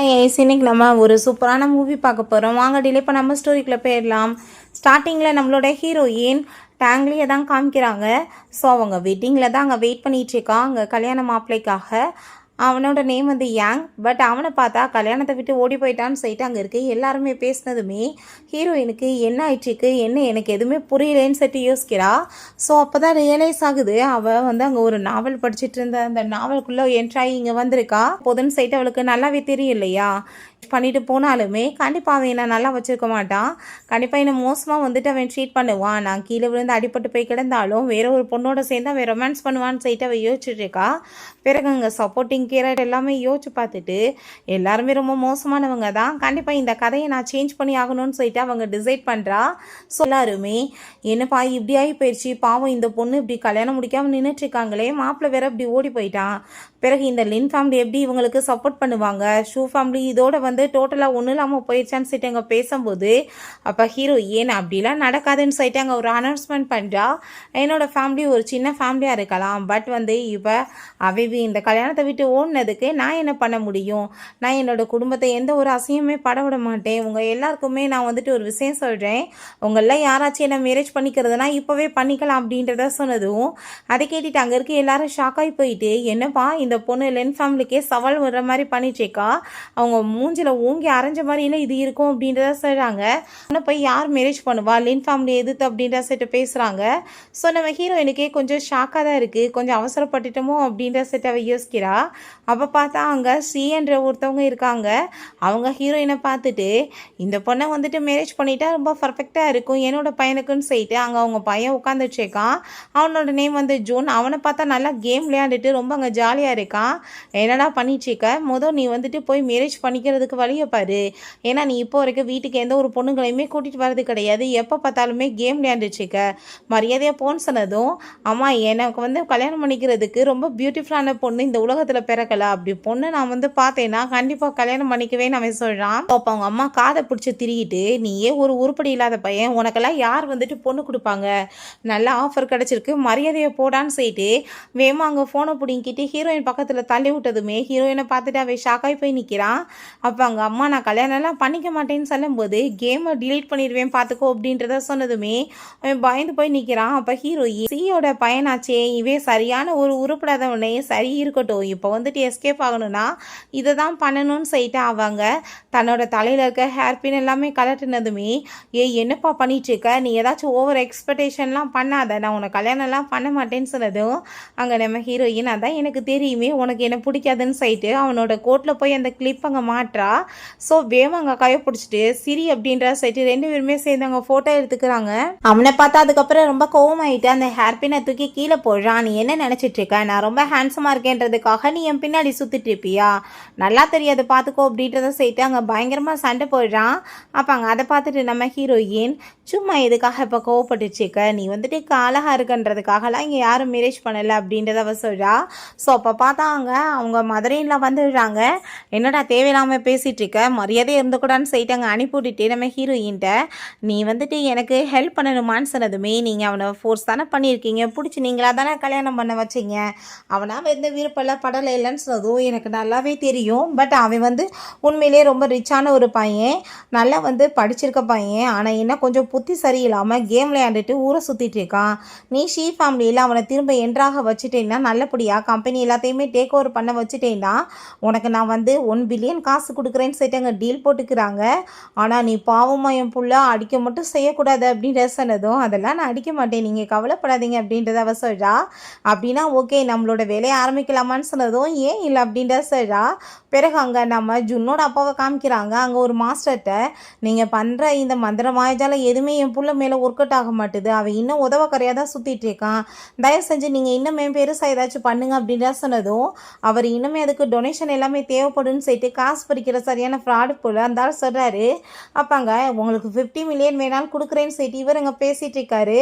இன்னைக்கு நம்ம ஒரு சூப்பரான மூவி பார்க்க போகிறோம். வாங்க டிலே இப்போ நம்ம ஸ்டோரிக்குள்ளே போயிடலாம். ஸ்டார்டிங்கில் நம்மளோட ஹீரோயின் டேங்லேயே தான் காமிக்கிறாங்க. ஸோ அவங்க வெட்டிங்கில் தான் அங்கே வெயிட் பண்ணிகிட்ருக்கான் அங்கே கல்யாண மாப்பிள்ளைக்காக. அவனோட நேம் வந்து யாங். பட் அவனை பார்த்தா கல்யாணத்தை விட்டு ஓடி போயிட்டான்னு சொல்லிட்டு அங்கே இருக்கு எல்லாருமே பேசினதுமே ஹீரோயினுக்கு என்ன ஆயிடுச்சுக்கு என்ன எனக்கு எதுவுமே புரியலேன்னு சொல்லிட்டு யோசிக்கிறா. ஸோ அப்போ தான் ரியலைஸ் ஆகுது அவள் வந்து அங்கே ஒரு நாவல் படிச்சுட்டு இருந்த அந்த நாவலுக்குள்ளே என்ட்ராகி இங்கே வந்திருக்கா. போதுன்னு சொல்லிட்டு அவளுக்கு நல்லாவே தெரியும் இல்லையா. பண்ணிட்டு போனாலுமே கண்டிப்பாக அவன் என்ன நல்லா வச்சுருக்க மாட்டான். கண்டிப்பாக என்னை மோசமாக வந்துட்டு அவன் ட்ரீட் பண்ணுவான். நான் கீழே விழுந்து அடிபட்டு போய் கிடந்தாலும் வேற ஒரு பொண்ணோட சேர்ந்து அவன் ரொமான்ஸ் பண்ணுவான்னு சொல்லிட்டு அவள் யோசிச்சுட்டு இருக்கா. பிறகு அங்கே சப்போர்ட்டிங் கேரக்டர் எல்லாமே யோசிச்சு பார்த்துட்டு எல்லாருமே ரொம்ப மோசமானவங்க தான், கண்டிப்பாக இந்த கதையை நான் சேஞ்ச் பண்ணி ஆகணும்னு சொல்லிட்டு அவங்க டிசைட் பண்ணுறா. ஸோ எல்லாருமே என்னப்பா இப்படி ஆகி போயிடுச்சு, பாவம் இந்த பொண்ணு இப்படி கல்யாணம் முடிக்காமல் நின்றுட்டுருக்காங்களே, மாப்பிள்ளை வேற இப்படி ஓடி போயிட்டான், பிறகு இந்த லின் ஃபேமிலி எப்படி இவங்களுக்கு சப்போர்ட் பண்ணுவாங்க, ஷூ ஃபேமிலி இதோட வந்து டோட்டலாக ஒன்றும் இல்லாமல் போயிடுச்சான்னு சொல்லிட்டு அங்கே பேசும்போது அப்போ ஹீரோ ஏன் அப்படிலாம் நடக்காதுன்னு சொல்லிட்டு அங்கே ஒரு அனௌன்ஸ்மெண்ட் பண்ணுறா. என்னோடய ஃபேமிலி ஒரு சின்ன ஃபேமிலியாக இருக்கலாம், பட் வந்து இப்போ இந்த கல்யாணத்தை விட்டு ஓடினதுக்கு நான் என்ன பண்ண முடியும், நான் என்னோடய குடும்பத்தை எந்த ஒரு அசையுமே பட விட மாட்டேன். உங்கள் எல்லாருக்குமே நான் வந்துட்டு ஒரு விஷயம் சொல்கிறேன், உங்களெலாம் யாராச்சும் என்ன மேரேஜ் பண்ணிக்கிறதுனா இப்போவே பண்ணிக்கலாம் அப்படின்றத சொன்னதும் அதை கேட்டுட்டு அங்கே இருக்க எல்லாரும் ஷாக்காகி போயிட்டு என்னப்பா இந்த பொண்ணு லென் ஃபேமிலிக்கே சவால் வர்ற மாதிரி பண்ணிச்சேக்கா, அவங்க மூஞ்சில் ஓங்கி அரைஞ்ச மாதிரிலாம் இது இருக்கும் அப்படின்றத சொல்கிறாங்க. ஆனால் போய் யார் மேரேஜ் பண்ணுவா, லின் ஃபேமிலி எதிர்த்து அப்படின்ற சொல்லிட்டு பேசுகிறாங்க. ஸோ நம்ம ஹீரோயினுக்கே கொஞ்சம் ஷாக்காக தான் இருக்குது, கொஞ்சம் அவசரப்பட்டுட்டோமோ அப்படின்ற சொல்லிட்டு அவள் யோசிக்கிறா. அப்போ பார்த்தா அங்கே என்ற ஒருத்தவங்க இருக்காங்க. அவங்க ஹீரோயினை பார்த்துட்டு இந்த பொண்ணை வந்துட்டு மேரேஜ் பண்ணிட்டா ரொம்ப பர்ஃபெக்டாக இருக்கும் என்னோட பையனுக்குன்னு சொல்லிட்டு அங்கே அவங்க பையன் உட்காந்துட்ருக்கான். அவனோட நேம் வந்து ஜூன். அவனை பார்த்தா நல்லா கேம் விளையாண்டுட்டு ரொம்ப அங்கே ஜாலியாக இருக்கான். என்னடா பண்ணிச்சிக்க, நீ வந்துட்டு போய் மேரேஜ் பண்ணிக்கிறதுக்கு வழியை பாரு, ஏன்னா நீ இப்போ வரைக்கும் வீட்டுக்கு எந்த ஒரு பொண்ணுங்களையுமே கூட்டிகிட்டு வரது கிடையாது, எப்போ பார்த்தாலுமே கேம் விளையாண்டுச்சிக்க, மரியாதையாக போன்னு சொன்னதும் அம்மா எனக்கு வந்து கல்யாணம் பண்ணிக்கிறதுக்கு ரொம்ப பியூட்டிஃபுல்லான பொண்ணு இந்த உலகத்தில் பிறக்கல, அப்படி பொண்ணு நான் வந்து பார்த்தேன்னா கண்டிப்பாக கல்யாணம் பண்ணிக்கவே நம்ம சொல்கிறான். அப்போ அவங்க அம்மா காதை பிடிச்சி திரிகிட்டு நீயே ஒரு உருப்படி இல்லாத பையன், உனக்கெல்லாம் யார் வந்துட்டு பொண்ணு கொடுப்பாங்க, நல்ல ஆஃபர் கிடச்சிருக்கு மரியாதையை போடான்னு சொல்லிட்டு வேமா அங்கே ஃபோனை பிடிங்கிட்டு ஹீரோயின் பக்கத்தில் தள்ளி விட்டதுமே ஹீரோயினை பார்த்துட்டு அவன் ஷாக்காகி போய் நிற்கிறான். அப்போ அவங்க அம்மா நான் கல்யாணம்லாம் பண்ணிக்க மாட்டேன்னு சொல்லும்போது கேமை டிலீட் பண்ணிடுவேன் பார்த்துக்கோ அப்படின்றத சொன்னதுமே அவன் பயந்து போய் நிற்கிறான். அப்போ ஹீரோயின் சியோட பையனாச்சே இவன் சரியான ஒரு உருப்படாதவனே, சரி இருக்கட்டும் இப்போ வந்துட்டு எஸ்கேப் ஆகணும்னா இதை தான் பண்ணணும்னு சொல்லிட்டு அவங்க தன்னோட தலையில் இருக்க ஹேர்பின் எல்லாமே கலட்டுனதுமே என்னப்பா பண்ணிட்டு இருக்க, நீ ஏதாச்சும் ஓவர் எக்ஸ்பெக்டேஷன்லாம் பண்ணாத, நான் உனக்கு கல்யாணம்லாம் பண்ண மாட்டேன்னு சொன்னதும் அங்கே நம்ம ஹீரோயின் அதான் எனக்கு தெரியுமே உனக்கு என்ன பிடிக்காதுன்னு சொல்லிட்டு அவனோட கோட்டில் போய் அந்த கிளிப் அங்கே மாட்டுறா. ஸோ அங்கே கையை பிடிச்சிட்டு சிரி அப்படின்ற சொல்லிட்டு ரெண்டு பேருமே சேர்ந்து அங்கே ஃபோட்டோ எடுத்துக்கிறாங்க. அவனை பார்த்தா அதுக்கப்புறம் ரொம்ப கோவமாயிட்டு அந்த ஹேர்பினை தூக்கி கீழே போடுறான். நீ என்ன நினச்சிட்டு இருக்க, நான் ரொம்ப ஹேண்ட்ஸமாக இருக்கேன்றதுக்காக நீ என் பின்னாடி சுற்றிட்டு இருப்பியா, நல்லா தெரியாது பார்த்துக்கோ அப்படின்றத சொல்லிட்டு அங்கே பயங்கரமாக சண்டை போடுறான். அப்போ அங்கே அதை பார்த்துட்டு நம்ம ஹீரோயின் சும்மா எதுக்காக இப்போ கோவப்பட்டுச்சுக்க, நீ வந்துட்டு அழகாக இருக்குன்றதுக்காகலாம் இங்கே யாரும் மேரேஜ் பண்ணலை அப்படின்றத அவ சொல்கிறா. ஸோ அப்போ பார்த்தாங்க அவங்க மதுரையில் வந்துடுறாங்க. என்னடா தேவையில்லாமல் பேசிகிட்டு இருக்க, மரியாதை இருந்துக்கூடான்னு சொல்லிட்டு அங்கே அனுப்பிவிட்டுட்டு நம்ம ஹீரோயின்ட்ட நீ வந்துட்டு எனக்கு ஹெல்ப் பண்ணணுமான்னு சொன்னதுமே நீங்கள் அவனை ஃபோர்ஸ் தானே பண்ணியிருக்கீங்க, பிடிச்சி நீங்களாக தானே கல்யாணம் பண்ண வச்சிங்க, அவனாக எந்த விருப்பம் படலை இல்லைன்னு சொன்னதும் எனக்கு நல்லாவே தெரியும். பட் அவன் வந்து உண்மையிலே ரொம்ப ரிச்சான ஒரு பையன், நல்லா வந்து படிச்சிருக்க பையன், ஆனால் என்ன கொஞ்சம் புத்தி சரியில்லாமல் கேம் விளையாண்டுட்டு ஊரை சுற்றிட்டு இருக்கான். நீ ஷீ ஃபேமிலியில் அவனை திரும்ப என்ட்ராக வச்சுட்டேன்னா நல்லபடியாக கம்பெனி எல்லாத்தையுமே டேக் ஓவர் பண்ண வச்சுட்டேன்னா உனக்கு நான் வந்து 1 பில்லியன் காசு கொடுக்குறேன்னு சொல்லிட்டு அங்கே டீல் போட்டுக்கிறாங்க. ஆனால் நீ பாவமாக என் புள்ள அடிக்க மட்டும் செய்யக்கூடாது அப்படின்ற சொன்னதும் அதெல்லாம் நான் அடிக்க மாட்டேன் நீங்கள் கவலைப்படாதீங்க அப்படின்றத அவ சொல்கிறா. அப்படின்னா ஓகே நம்மளோட வேலையை ஆரம்பிக்கலாமான்னு சொன்னதும் ஏன் இல்லை அப்படின்ற சொல்கிறா. பிறகு அங்கே நம்ம ஜுன்னோட அப்பாவை காமிக்கிறாங்க. அங்கே ஒரு மாஸ்டர்கிட்ட நீங்கள் பண்ணுற இந்த மந்திர மாயஜாலம் எதுவுமே என் புள்ள மேலே ஒர்க் அவுட் ஆக மாட்டுது, அவன் இன்னும் உதவக்கரையாக தான் சுற்றிட்டு இருக்கான், தயவு செஞ்சு நீங்கள் இன்னும் என் பெருசாக ஏதாச்சும் பண்ணுங்க அப்படின்ற சொன்னதும் அவர் இன்னுமே அதுக்கு டொனேஷன் எல்லாமே தேவைப்படுன்னு சொல்லிட்டு காசு பறிக்கிற சரியான ஃப்ராடு போல் அந்த ஆள் சொல்கிறாரு. அப்பாங்க உங்களுக்கு 50 மில்லியன் வேணாலும் கொடுக்குறேன்னு சொல்லிட்டு இவர் அங்கே பேசிகிட்டு இருக்காரு.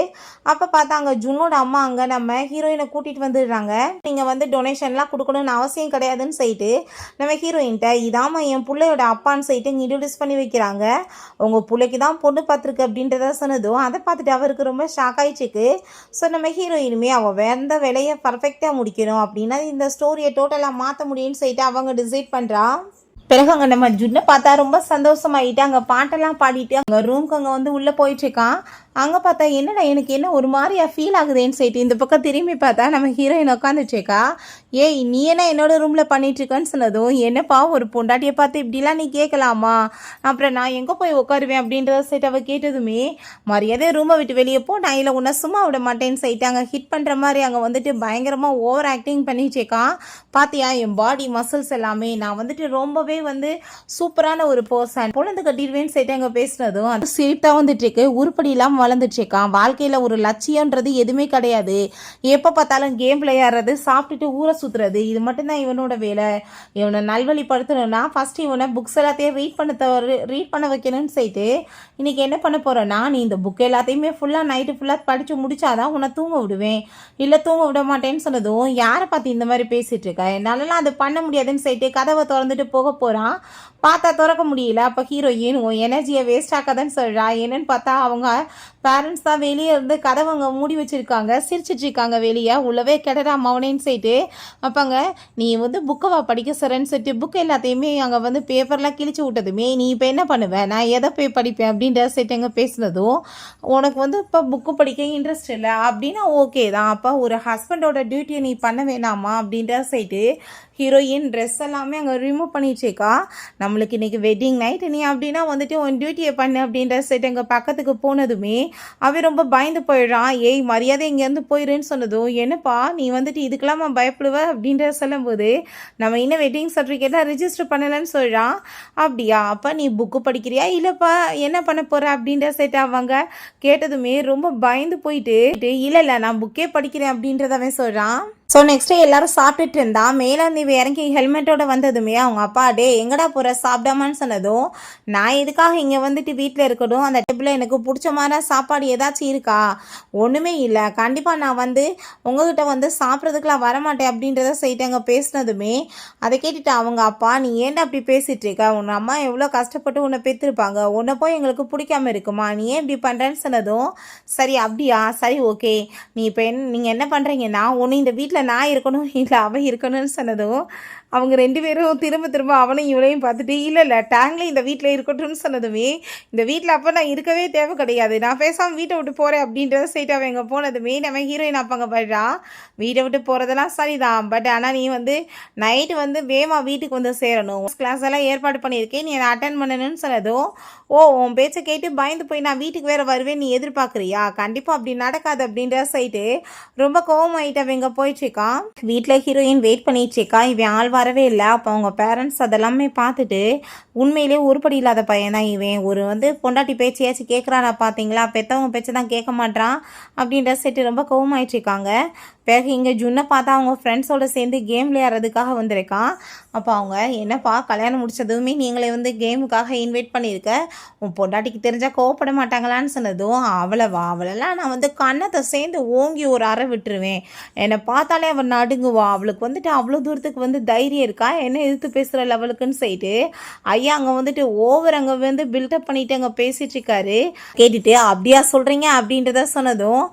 அப்போ பார்த்தா அங்கே ஜுன்னோட அம்மா அங்கே நம்ம ஹீரோயினை கூட்டிகிட்டு வந்துடுறாங்க. நீங்கள் வந்து டொனேஷன்லாம் கொடுக்கணும்னு அவசியம் கிடையாதுன்னு சொல்லிட்டு நம்ம ஹீரோயின்ட்ட இதாம்மா என் பிள்ளையோட அப்பான்னு சொல்லிட்டு இன்ட்ரடியூஸ் பண்ணி வைக்கிறாங்க. உங்கள் பிள்ளைக்கு தான் பொண்ணு பார்த்துருக்கு அப்படின்றத சொன்னதும் அதை பார்த்துட்டு அவருக்கு ரொம்ப ஷாக் ஆயிடுச்சுக்கு. ஸோ நம்ம ஹீரோயினுமே அவள் வேந்த வேலையை பர்ஃபெக்டாக முடிக்கணும் அப்படின்னா இந்த ஸ்டோரியை டோட்டலாக மாற்ற முடியும்னு சொல்லிட்டு அவங்க டிசைட் பண்ணுறா. பிறகு அங்கே நம்ம ஜுன்னை பார்த்தா ரொம்ப சந்தோஷமாயிட்டு அங்கே பாட்டெல்லாம் பாடிட்டு அங்கே ரூம்க்கு அங்கே வந்து உள்ளே போயிட்டுருக்கான். அங்கே பார்த்தா என்னடா எனக்கு என்ன ஒரு மாதிரியா ஃபீல் ஆகுதுன்னு சொல்லிட்டு இந்த பக்கம் திரும்பி பார்த்தா நம்ம ஹீரோயின் உட்காந்துட்ருக்கா. ஏய் நீ என்ன என்னோட ரூமில் பண்ணிட்டுருக்கன்னு சொன்னதும், என்னப்பா ஒரு பொண்டாட்டியை பார்த்து இப்படிலாம் நீ கேட்கலாமா, அப்புறம் நான் எங்கே போய் உட்காருவேன் அப்படின்றத சைட்டு அவள் கேட்டதுமே, மரியாதை ரூமை விட்டு வெளியே போ, நான் இல்லை உன்னை சும்மா விட மாட்டேன்னு சொல்லிட்டு அங்கே ஹிட் பண்ணுற மாதிரி அங்கே வந்துட்டு பயங்கரமாக ஓவர் ஆக்டிங் பண்ணிச்சேக்கான். பார்த்தியா என் பாடி மசில்ஸ் எல்லாமே நான் வந்துட்டு ரொம்பவே வந்து சூப்பரான ஒரு பர்சன், பொழுது கட்டிடுவேன்னு சொல்லிட்டு அங்கே பேசுனதும் அது ஸ்வீட்டாக வந்துட்டுருக்கு. உருப்படி இல்லாமல் வளர்ந்துட்டுருக்கான். வாழ்க்கையில் ஒரு லட்சியன்றது எதுவுமே கிடையாது. எப்போ பார்த்தாலும் கேம் விளையாடுறது, சாப்பிட்டுட்டு ஊரை சுற்றுறது, இது மட்டும்தான் இவனோட வேலை. இவனை நல்வழிப்படுத்தணும்னா ஃபஸ்ட்டு இவனை புக்ஸ் எல்லாத்தையும் ரீட் பண்ண வைக்கணும்னு சொல்லிட்டு இன்றைக்கி என்ன பண்ண போகிறேன்னா, நீ இந்த புக் எல்லாத்தையுமே ஃபுல்லாக நைட்டு ஃபுல்லாக படித்து முடிச்சாதான் உன்னை தூங்க விடுவேன், இல்லை தூங்க விட மாட்டேன்னு சொன்னதும், யாரை பார்த்து இந்த மாதிரி பேசிகிட்டு இருக்க, என்னாலலாம் அது பண்ண முடியாதுன்னு சொல்லிட்டு கதவை திறந்துட்டு போக போகிறான். பார்த்தா திறக்க முடியல. அப்போ ஹீரோயின் உன் எனர்ஜியை வேஸ்ட் ஆக்காதன்னு சொல்கிறா. என்னன்னு பார்த்தா அவங்க பேரண்ட்ஸ் தான் வெளியே இருந்து கதவை அங்கே மூடி வச்சுருக்காங்க, சிரிச்சிட்ருக்காங்க வெளியே. உள்ளவே கெடடா மவனேன்னு சொல்லிட்டு அப்போங்க நீ வந்து புக்கவா படிக்க சொல்கிறேன்னு சொல்லிட்டு புக் எல்லாத்தையுமே அங்கே வந்து பேப்பர்லாம் கிழிச்சு விட்டதுமே, நீ இப்போ என்ன பண்ணுவேன், நான் எதை போய் படிப்பேன் அப்படின்ற சொல்லிட்டு அங்கே பேசுனதும், உனக்கு வந்து இப்போ புக்கு படிக்க இன்ட்ரெஸ்ட் இல்லை அப்படின்னா ஓகே தான், அப்போ ஒரு ஹஸ்பண்டோட டியூட்டியை நீ பண்ண வேணாமா அப்படின்ற சொல்லிட்டு ஹீரோயின் ட்ரெஸ் எல்லாமே அங்கே ரிமூவ் பண்ணிச்சேக்கா. நம்மளுக்கு இன்றைக்கி வெட்டிங் நைட், நீ அப்படின்னா வந்துட்டு உன் டியூட்டியை பண்ணு அப்படின்ற சொல்லிட்டு எங்கள் பக்கத்துக்கு போனதுமே அவன் ரொம்ப பயந்து போயிடுறான். ஏய் மரியாதை இங்கேருந்து போயிடுன்னு சொன்னதும், என்னப்பா நீ வந்துட்டு இதுக்கெல்லாம் பயப்படுவ அப்படின்ற சொல்லும்போது, நம்ம இன்னும் வெட்டிங் சர்டிஃபிகேட்டாக ரிஜிஸ்டர் பண்ணலைன்னு சொல்கிறான். அப்படியா, அப்போ நீ புக்கு படிக்கிறியா இல்லைப்பா என்ன பண்ண போகிற அப்படின்ற சொல்லிட்டு அவங்க கேட்டதுமே ரொம்ப பயந்து போயிட்டு, இல்லை நான் புக்கே படிக்கிறேன் அப்படின்றத அவன் சொல்கிறான். ஸோ நெக்ஸ்ட்டு எல்லாரும் சாப்பிட்டுட்டு இருந்தா. மேலேருந்து இவ இறங்கி ஹெல்மெட்டோட வந்ததுமே அவங்க அப்பா டே எங்கடா போகிற சாப்பிடாமான்னு சொன்னதும், நான் எதுக்காக இங்கே வந்துட்டு வீட்டில் இருக்கணும், அந்த டேபிளில் எனக்கு பிடிச்ச மாதிரி சாப்பாடு ஏதாச்சும் இருக்கா, ஒன்றுமே இல்லை, கண்டிப்பாக நான் வந்து உங்ககிட்ட வந்து சாப்பிட்றதுக்குலாம் வரமாட்டேன் அப்படின்றத சொல்லிட்டு அங்கே பேசினதுமே அதை கேட்டுட்டு அவங்க அப்பா நீ ஏன்டா அப்படி பேசிகிட்டு இருக்க, உன் அம்மா எவ்வளோ கஷ்டப்பட்டு உன்னை பெற்றிருப்பாங்க, உன்னை போய் எங்களுக்கு பிடிக்காம இருக்குமா, நீ ஏன் இப்படி பண்ணுறேன்னு சொன்னதும், சரி அப்படியா சரி ஓகே, நீ இப்போ நீங்கள் என்ன பண்ணுறீங்கன்னா ஒன்று இந்த வீட்டில் நான் இருக்கணும் இல்லை அவன் இருக்கணும்னு சொன்னதும், அவங்க ரெண்டு பேரும் திரும்ப அவனையும் இவளையும் பார்த்துட்டு இல்லை டேங்க்ல இந்த வீட்டில் இருக்கட்டும்னு சொன்னதுமே, இந்த வீட்டில் அப்போ நான் இருக்கவே தேவை கிடையாது, நான் பேசாமல் வீட்டை விட்டு போகிறேன் அப்படின்றத சைட்டு அவன் எங்கே போனதுமே நம்ம ஹீரோயின் அப்பாங்க போயிடுறா. வீட்டை விட்டு போகிறதெல்லாம் சரிதான், பட் ஆனால் நீ வந்து நைட்டு வந்து வேமா வீட்டுக்கு வந்து சேரணும், கிளாஸ் எல்லாம் ஏற்பாடு பண்ணியிருக்கேன், நீ அதை அட்டன் பண்ணணும்னு சொன்னதும், ஓ உன் பேச்சை கேட்டு பயந்து போய் நான் வீட்டுக்கு வேறு வருவேன் நீ எதிர்பார்க்குறியா, கண்டிப்பாக அப்படி நடக்காது அப்படின்ற சைட்டு ரொம்ப கோவமாயிட்டு அவன் இங்கே போயிட்டுருக்கான். வீட்டில் ஹீரோயின் வெயிட் பண்ணிட்டுருக்கா. இவன் ஆள் வரவே இல்லை. அப்போ அவங்க பேரண்ட்ஸ் அதெல்லாமே பார்த்துட்டு உண்மையிலே உருப்படி இல்லாத பையன் தான் இவன், ஒரு வந்து பொண்டாட்டி பேச்சையாச்சும் கேட்குறானா பார்த்தீங்களா, பெற்றவங்க பேச்சை தான் கேட்க மாட்டான் அப்படின்ற செட்டு ரொம்ப கோவமாயிட்டுருக்காங்க. பிறகு இங்கே ஜுன்னை பார்த்தா அவங்க ஃப்ரெண்ட்ஸோடு சேர்ந்து கேம் விளையாடுறதுக்காக வந்திருக்கான். அப்போ அவங்க என்னப்பா கல்யாணம் முடிச்சதுமே நீங்களே வந்து கேமுக்காக இன்வைட் பண்ணியிருக்க, உன் பொண்டாட்டிக்கு தெரிஞ்சால் கோவப்பட மாட்டாங்களான்னு சொன்னதும், அவளெல்லாம் நான் வந்து கண்ணத்தை சேர்ந்து ஓங்கி ஒரு அறை விட்டுருவேன், என்னை பார்த்தாலே அவன் நடுங்குவா, அவளுக்கு வந்துட்டு அவ்வளோ தூரத்துக்கு வந்து தைரியம் இருக்கா என்ன எதிர்த்து பேசுகிற லெவலுக்குன்னு சொல்லிட்டு ஐயா அங்கே வந்துட்டு ஓவர் அங்கே வந்து பில்டப் பண்ணிட்டு அங்கே பேசிட்டு இருக்காரு. கேட்டுட்டு அப்படியா சொல்கிறீங்க அப்படின்றத சொன்னதும்,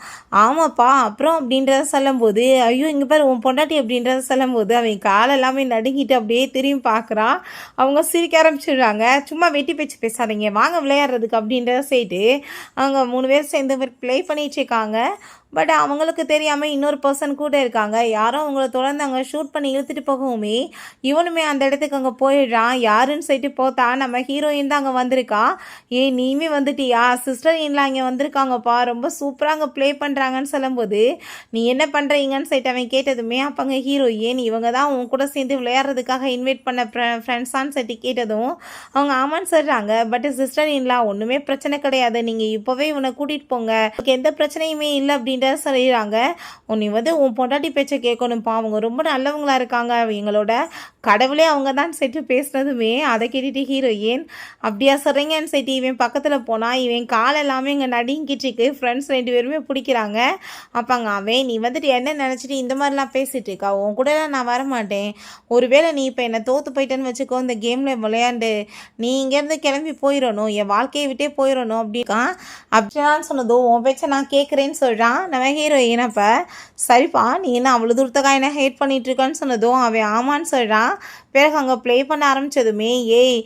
ஆமாப்பா அப்புறம் அப்படின்றத சொல்லும்போது, ஐயோ இங்கே பேர் உன் பொண்டாட்டி அப்படின்றத சொல்லும்போது அவன் காலெல்லாமே நடுங்கிட்டு அப்படியே திரும்பி பார்க்குறான். அவங்க சிரிக்க ஆரம்பிச்சிடுறாங்க. சும்மா வெட்டி பேச்சு பேசாதீங்க வாங்க விளையாடுறதுக்கு அப்படின்றத செய்து அவங்க 3 பேர் சேர்ந்து ப்ளே பண்ணிட்டு இருக்காங்க. பட் அவங்களுக்கு தெரியாமல் இன்னொரு பர்சன் கூட இருக்காங்க. யாரோ அவங்கள தொடர்ந்து அங்கே ஷூட் பண்ணி இழுத்துட்டு போகவுமே இவனுமே அந்த இடத்துக்கு அங்கே போயிடுறான். யாருன்னு சொல்லிட்டு பார்த்தா நம்ம ஹீரோயின் தான் அங்கே வந்திருக்கா. நீயுமே வந்துட்டியா, சிஸ்டர் இன்லாம் இங்கே வந்திருக்காங்கப்பா, ரொம்ப சூப்பராக அங்கே ப்ளே பண்ணுறாங்கன்னு சொல்லும்போது, நீ என்ன பண்ணுறீங்கன்னு சொல்லிட்டு அவன் கேட்டதுமே அப்போ அங்கே ஹீரோயின் இவங்க தான் உன் கூட சேர்ந்து விளையாடுறதுக்காக இன்வைட் பண்ண ஃப்ரெண்ட்ஸான்னு சொல்லிட்டு கேட்டதும் அவங்க ஆமான்னு சொல்கிறாங்க. பட் சிஸ்டர் இன்லாம் ஒன்றுமே பிரச்சனை கிடையாது, நீங்கள் இப்போவே இவனை கூட்டிகிட்டு போங்க, எந்த பிரச்சனையுமே இல்லை அப்படின்னு சொல்லிடுறாங்க. நீ வந்து உன் பொண்டாட்டி பேச்சை கேட்கணும்ப்பா, அவங்க ரொம்ப நல்லவங்களா இருக்காங்க, எங்களோட கடவுளே அவங்க தான் செட்டு பேசுனதுமே அதை கேட்டுட்டு ஹீரோயின் அப்படியா சொல்கிறீங்கன்னு சொல்லிட்டு இவன் பக்கத்தில் போனால் இவன் கால் எல்லாமே இங்கே நடுங்கிட்டு இருக்கு. ஃப்ரெண்ட்ஸ் 2 பேருமே பிடிக்கிறாங்க. அப்பாங்க அவன் நீ வந்துட்டு என்ன நினச்சிட்டு இந்த மாதிரிலாம் பேசிகிட்டு இருக்கா, உன் கூட நான் வரமாட்டேன், ஒருவேளை நீ இப்போ என்னை தோற்று போயிட்டேன்னு வச்சுக்கோ, இந்த கேமில் விளையாண்டு நீ இங்கேருந்து கிளம்பி போயிடணும், என் வாழ்க்கையை விட்டே போயிடணும் அப்படிக்கா அப்படின்னான்னு சொன்னதும், உன் பேச்சை நான் கேட்குறேன்னு சொல்கிறான் நம்ம ஹீரோயின். அப்போ சரிப்பா நீ என்ன அவ்வளோ தூரத்துக்காக என்ன ஹேட் பண்ணிகிட்ருக்கான்னு சொன்னதும் அவன் ஆமான்னு சொல்கிறான். பிறகு அங்கே ப்ளே பண்ண ஆரம்பித்ததுமே ஏய்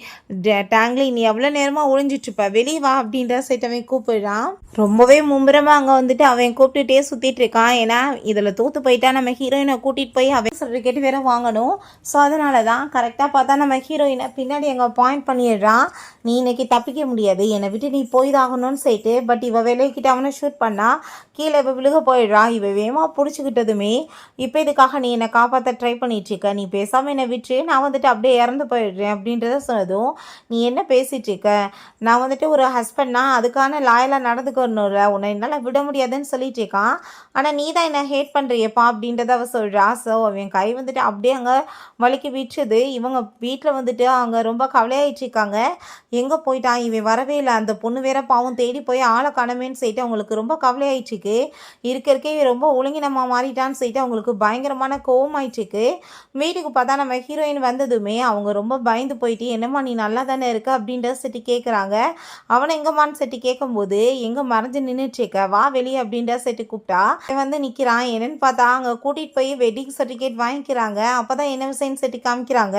டேங்லி நீ எவ்வளோ நேரமாக ஒழிஞ்சிட்ருப்ப வெளியே வா அப்படின்ற சைட் அவன் கூப்பிடுறான். ரொம்பவே மும்முரமாக அங்கே வந்துட்டு அவன் கூப்பிட்டுட்டே சுற்றிட்டு இருக்கான். ஏன்னா இதில் தோற்று போயிட்டா நம்ம ஹீரோயினை கூட்டிகிட்டு போய் அவன் சர்டிஃபிகேட் வேற வாங்கணும். ஸோ அதனால தான் கரெக்டாக பார்த்தா நம்ம ஹீரோயினை பின்னாடி எங்கே பாயிண்ட் பண்ணிடுறான். நீ இன்னைக்கு தப்பிக்க முடியாது, என்னை விட்டு நீ போய் தாகணும்னு சொல்லிட்டு. பட் இவ விலைக்கிட்ட அவனை ஷூட் பண்ணா கீழே இவ விழுக போயிடுறா. இவ வேகமாக பிடிச்சிக்கிட்டதுமே இப்போ இதுக்காக நீ என்னை காப்பாற்ற ட்ரை பண்ணிட்டு இருக்க, நீ பேசாமல் என்னை விட்டு நான் வந்துட்டு அப்படியே இறந்து போயிடுறேன் அப்படின்றத சொன்னதும் நீ என்ன பேசிகிட்டு இருக்க, நான் வந்துட்டு ஒரு ஹஸ்பண்ட்னா அதுக்கான லாயலாக நடந்துக்கணும்ல, உன்னை என்னால் விட முடியாதுன்னு சொல்லிட்டு இருக்கான். ஆனால் நீ தான் என்னை ஹேட் பண்ணுறியப்பா அப்படின்றத அவள் சொல்கிறா. ஸோ அவன் கை வந்துட்டு அப்படியே அங்கே வலிக்கு விட்டுது. இவங்க வீட்டில் வந்துட்டு அங்கே ரொம்ப கவலையாயிட்டு இருக்காங்க. எங்கே போயிட்டான் இவன் வரவே இல்லை, அந்த பொண்ணு வேற பாவம் தேடி போய் ஆளை காணமேன்னு சொல்லிட்டு அவங்களுக்கு ரொம்ப கவலையாயிட்டுருக்கு. இருக்க இவன் ரொம்ப ஒழுங்கினமாக மாறிட்டான்னு சொல்லிட்டு அவங்களுக்கு பயங்கரமான கோவம் ஆயிட்டுருக்கு. வீட்டுக்கு பார்த்தா நம்ம ஹீரோயின் வந்ததுமே அவங்க ரொம்ப பயந்து போயிட்டு என்னம்மா நீ நல்லா தானே இருக்க அப்படின்ற செட்டி கேட்குறாங்க. அவனை எங்கம்மான்னு செட்டி கேட்கும்போது எங்கே மறைஞ்சு நின்றுட்டுருக்க வா வெளியே அப்படின்ற செட்டி கூப்பிட்டா வந்து நிற்கிறான். என்னன்னு பார்த்தா அங்கே கூட்டிகிட்டு போய் வெட்டிங் சர்டிஃபிகேட் வாங்கிக்கிறாங்க. அப்போ தான் என்ன விஷயம்னு செட்டி காமிக்கிறாங்க.